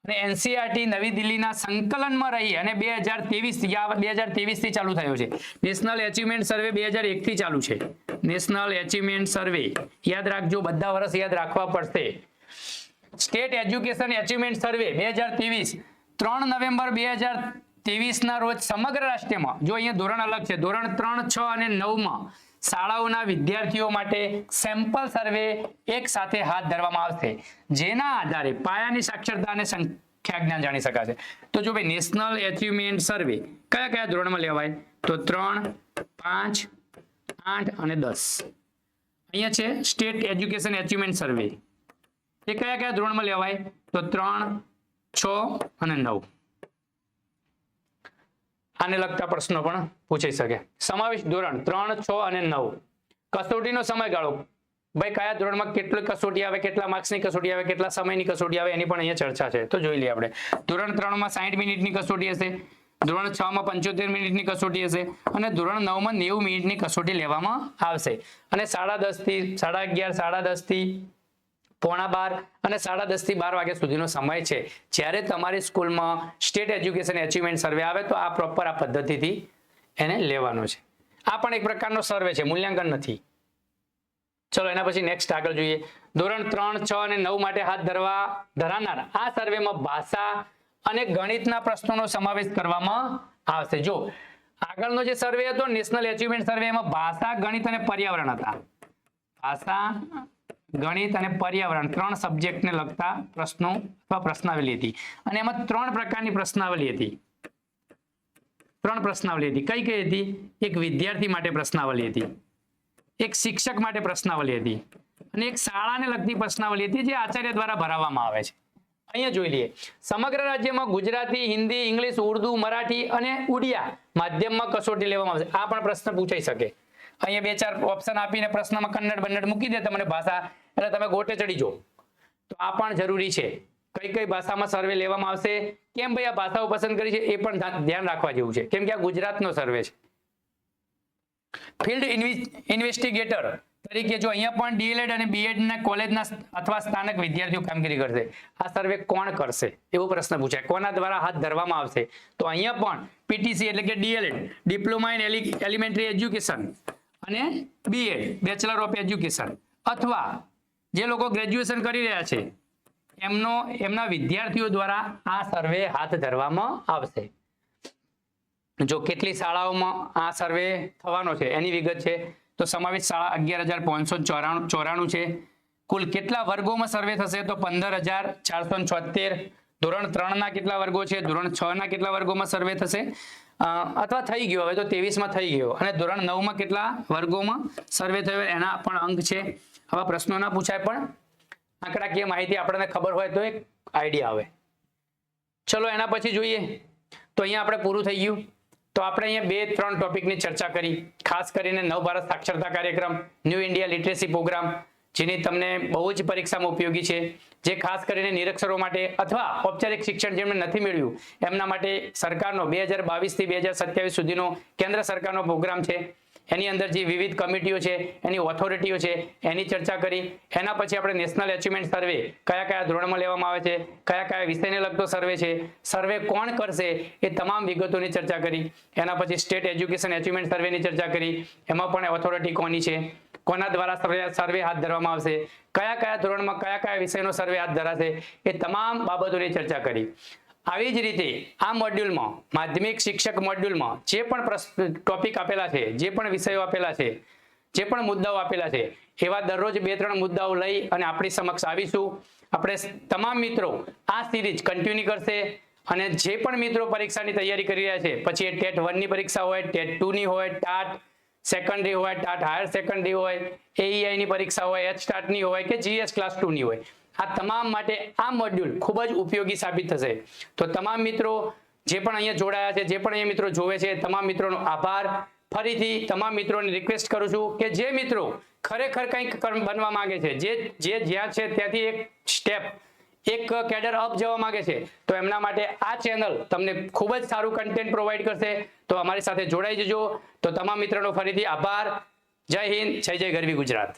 અને NCERT નવી દિલ્હીના સંકલનમાં રહી અને 2023 થી ચાલુ થયો છે. નેશનલ એચિવમેન્ટ સર્વે 2001 થી ચાલુ છે. નેશનલ એચિવમેન્ટ સર્વે યાદ રાખજો, બધા વર્ષ યાદ રાખવા પડશે. સ્ટેટ એજ્યુકેશન એચિવમેન્ટ સર્વે 2023 3 નવેમ્બર 2023 ના રોજ સમગ્ર રાષ્ટ્રમાં, જો અહીંયા ધોરણ અલગ છે, ધોરણ 3, 6 અને 9 માં શાળાઓના વિદ્યાર્થીઓ માટે સેમ્પલ સર્વે એક સાથે હાથ ધરવામાં આવશે, જેના આધારે પાયાની સાક્ષરતા અને સંખ્યા જ્ઞાન જાણી શકાશે. તો જો ભાઈ નેશનલ એચિવમેન્ટ સર્વે કયા ધોરણમાં લેવાય? તો 3, 5, 8 અને 10. અહીંયા છે સ્ટેટ એજ્યુકેશન એચિવમેન્ટ સર્વે. એ કયા ધોરણમાં લેવાય? તો 3, 6 અને 9. આને લગતા પ્રશ્નો પણ પૂછાઈ શકે. સમાવેશ ધોરણ 3, 6 અને 9. કસોટીનો સમયગાળો, ભાઈ કયા ધોરણમાં કેટલી કસોટી આવે, કેટલા માર્ક્સની કસોટી આવે, કેટલા સમયની કસોટી આવે, એની પણ અહીંયા ચર્ચા છે. તો જોઈ લઈએ આપણે. ધોરણ 3 માં 60 મિનિટની કસોટી હશે, ધોરણ 6 માં 75 મિનિટની કસોટી હશે અને ધોરણ 9 માં 90 મિનિટની કસોટી લેવામાં આવશે. અને 10:30 થી 11:30, 10:30 થી 11:45 અને 10:30 થી 12 વાગ્યા સુધીનો સમય છે. જ્યારે તમારી સ્કૂલમાં સ્ટેટ એજ્યુકેશન એચિવમેન્ટ સર્વે આવે તો આ પ્રોપર આ પદ્ધતિથી એને લેવાનો છે. આ પણ એક પ્રકારનો સર્વે છે, મૂલ્યાંકન નથી. ચલો એના પછી નેક્સ્ટ આગળ જોઈએ. ધોરણ 3, 6 અને 9 માટે હાથ ધરાનાર આ સર્વેમાં ભાષા અને ગણિતના પ્રશ્નોનો સમાવેશ કરવામાં આવશે. જો આગળનો જે સર્વે હતો નેશનલ એચિવમેન્ટ સર્વે, એમાં ભાષા, ગણિત અને પર્યાવરણ હતા. ભાષા, ગણિત અને પર્યાવરણ 3 સબ્જેક્ટને લગતા પ્રશ્નો અથવા પ્રશ્નાવલી હતી અને એમાં 3 પ્રકારની પ્રશ્નાવલી હતી. 3 પ્રશ્નાવલી હતી. કઈ હતી? એક વિદ્યાર્થી માટે પ્રશ્નાવલી હતી, એક શિક્ષક માટે પ્રશ્નાવલી હતી અને એક શાળાને લગતી પ્રશ્નાવલી હતી, જે આચાર્ય દ્વારા ભરાવવામાં આવે છે. અહીંયા જોઈ લઈએ. સમગ્ર રાજ્યમાં ગુજરાતી, હિન્દી, ઇંગ્લિશ, ઉર્દુ, મરાઠી અને ઉડિયા માધ્યમમાં કસોટી લેવામાં આવશે. આ પણ પ્રશ્ન પૂછાઈ શકે. અહીંયા 2-4 ઓપ્શન આપીને પ્રશ્નમાં કન્નડ બન્નડ મૂકી દે તમને ભાષા, એટલે તમે ગોટે ચડી જાઓ. તો આ પણ જરૂરી છે. કઈ ભાષામાં સર્વે લેવામાં આવશે, કેમ ભાઈ આ ભાષાઓ પસંદ કરી છે, એ પણ ધ્યાન રાખવા જેવું છે, કેમ કે આ ગુજરાતનો સર્વે છે. ફિલ્ડ ઇન્વેસ્ટિગેટર તરીકે જો અહીંયા પણ DLED અને BEd ના કોલેજના અથવા સ્થાનિક વિદ્યાર્થીઓ કામગીરી કરશે. આ સર્વે કોણ કરશે એવો પ્રશ્ન પૂછાય. કોના દ્વારા હાથ ધરવામાં આવશે? તો અહીંયા પણ PTC એટલે કે DLED, diploma in elementary education અને BEd, બેચલર ઓફ એજ્યુકેશન, અથવા જે લોકો ગ્રેજ્યુએશન કરી રહ્યા છે એમના વિદ્યાર્થીઓ દ્વારા આ સર્વે હાથ ધરવામાં આવશે. જો કેટલી શાળાઓમાં આ સર્વે થવાનો છે એની વિગત છે. તો સમાવેશ શાળા 11,594 છે. કુલ કેટલા વર્ગોમાં સર્વે થશે? તો 15,476. ધોરણ 3 ના કેટલા વર્ગો છે, ધોરણ 6 ના કેટલા વર્ગોમાં સર્વે થશે, અથવા થઈ ગયો હવે તો 23 માં થઈ ગયો, અને ધોરણ 9 માં કેટલા વર્ગોમાં સર્વે થયો એના પણ અંક છે. આવા પ્રશ્નો ના પૂછાય પણ આંકડાકીય માહિતી આપણને ખબર હોય તો એક આઈડિયા આવે. ચલો એના પછી જોઈએ. તો અહીંયા આપણે પૂરું થઈ ગયું. તો આપણે અહીંયા 2-3 ટોપિકની ચર્ચા કરી. ખાસ કરીને નવ ભારત સાક્ષરતા કાર્યક્રમ, ન્યૂ ઇન્ડિયા લિટરેસી પ્રોગ્રામ, જેની તમને બહુ જ પરીક્ષામાં ઉપયોગી છે, જે ખાસ કરીને નિરક્ષરો માટે અથવા ઔપચારિક શિક્ષણ જેમને નથી મેળવ્યું એમના માટે સરકારનો 2022 થી 2027 સુધીનો કેન્દ્ર સરકારનો પ્રોગ્રામ છે. એની અંદર જે વિવિધ કમિટીઓ છે, એની ઓથોરિટીઓ છે, એની ચર્ચા કરી. એના પછી આપણે નેશનલ એચિવમેન્ટ સર્વે કયા ધોરણમાં લેવામાં આવે છે, કયા વિષયને લગતો સર્વે છે, સર્વે કોણ કરશે, એ તમામ વિગતોની ચર્ચા કરી. એના પછી સ્ટેટ એજ્યુકેશન એચિવમેન્ટ સર્વેની ચર્ચા કરી, એમાં પણ ઓથોરિટી કોની છે. કોના દ્વારા સર્વે હાથ ધરવામાં આવશે, કયા કયા ધોરણમાં કયા કયા વિષયનો સર્વે હાથ ધરાશે, એ તમામ બાબતોની ચર્ચા કરી. આવી જ રીતે આ મોડ્યુલમાં માધ્યમિક શિક્ષક મોડ્યુલમાં જે પણ ટોપિક આપેલા છે, જે પણ વિષયો આપેલા છે, જે પણ મુદ્દાઓ આપેલા છે, એવા દરરોજ 2-3 મુદ્દાઓ લઈ અને આપણી સમક્ષ આવીશું. આપણે તમામ મિત્રો આ સિરીઝ કન્ટિન્યુ કરશે અને જે પણ મિત્રો પરીક્ષાની તૈયારી કરી રહ્યા છે, પછી એ ટેટ 1 ની પરીક્ષા હોય, ટેટ 2 ની હોય, ટાટ સેકન્ડરી હોય, ટાટ હાયર સેકન્ડરી હોય, એઈઆઈ ની પરીક્ષા હોય, એચ સ્ટાર્ટ ની હોય કે જીએસ ક્લાસ 2 ની હોય, આ તમામ માટે આ મોડ્યુલ ખૂબ જ ઉપયોગી સાબિત થશે. તો તમામ મિત્રો જે પણ અહીંયા જોડાયા છે, જે પણ અહીંયા મિત્રો જોવે છે, તમામ મિત્રોનો આભાર. ફરીથી તમામ મિત્રોને રિક્વેસ્ટ કરું છું કે જે મિત્રો ખરેખર કંઈક બનવા માંગે છે, જે જ્યાં છે ત્યાંથી એક સ્ટેપ, એક કેડર અપ જવા માંગે છે, તો એમના માટે આ ચેનલ તમને ખૂબ જ સારું કન્ટેન્ટ પ્રોવાઈડ કરશે. તો અમારી સાથે જોડાઈ જજો. તો તમામ મિત્રોનો ફરીથી આભાર. જય હિન્દ, જય જય ગરવી ગુજરાત.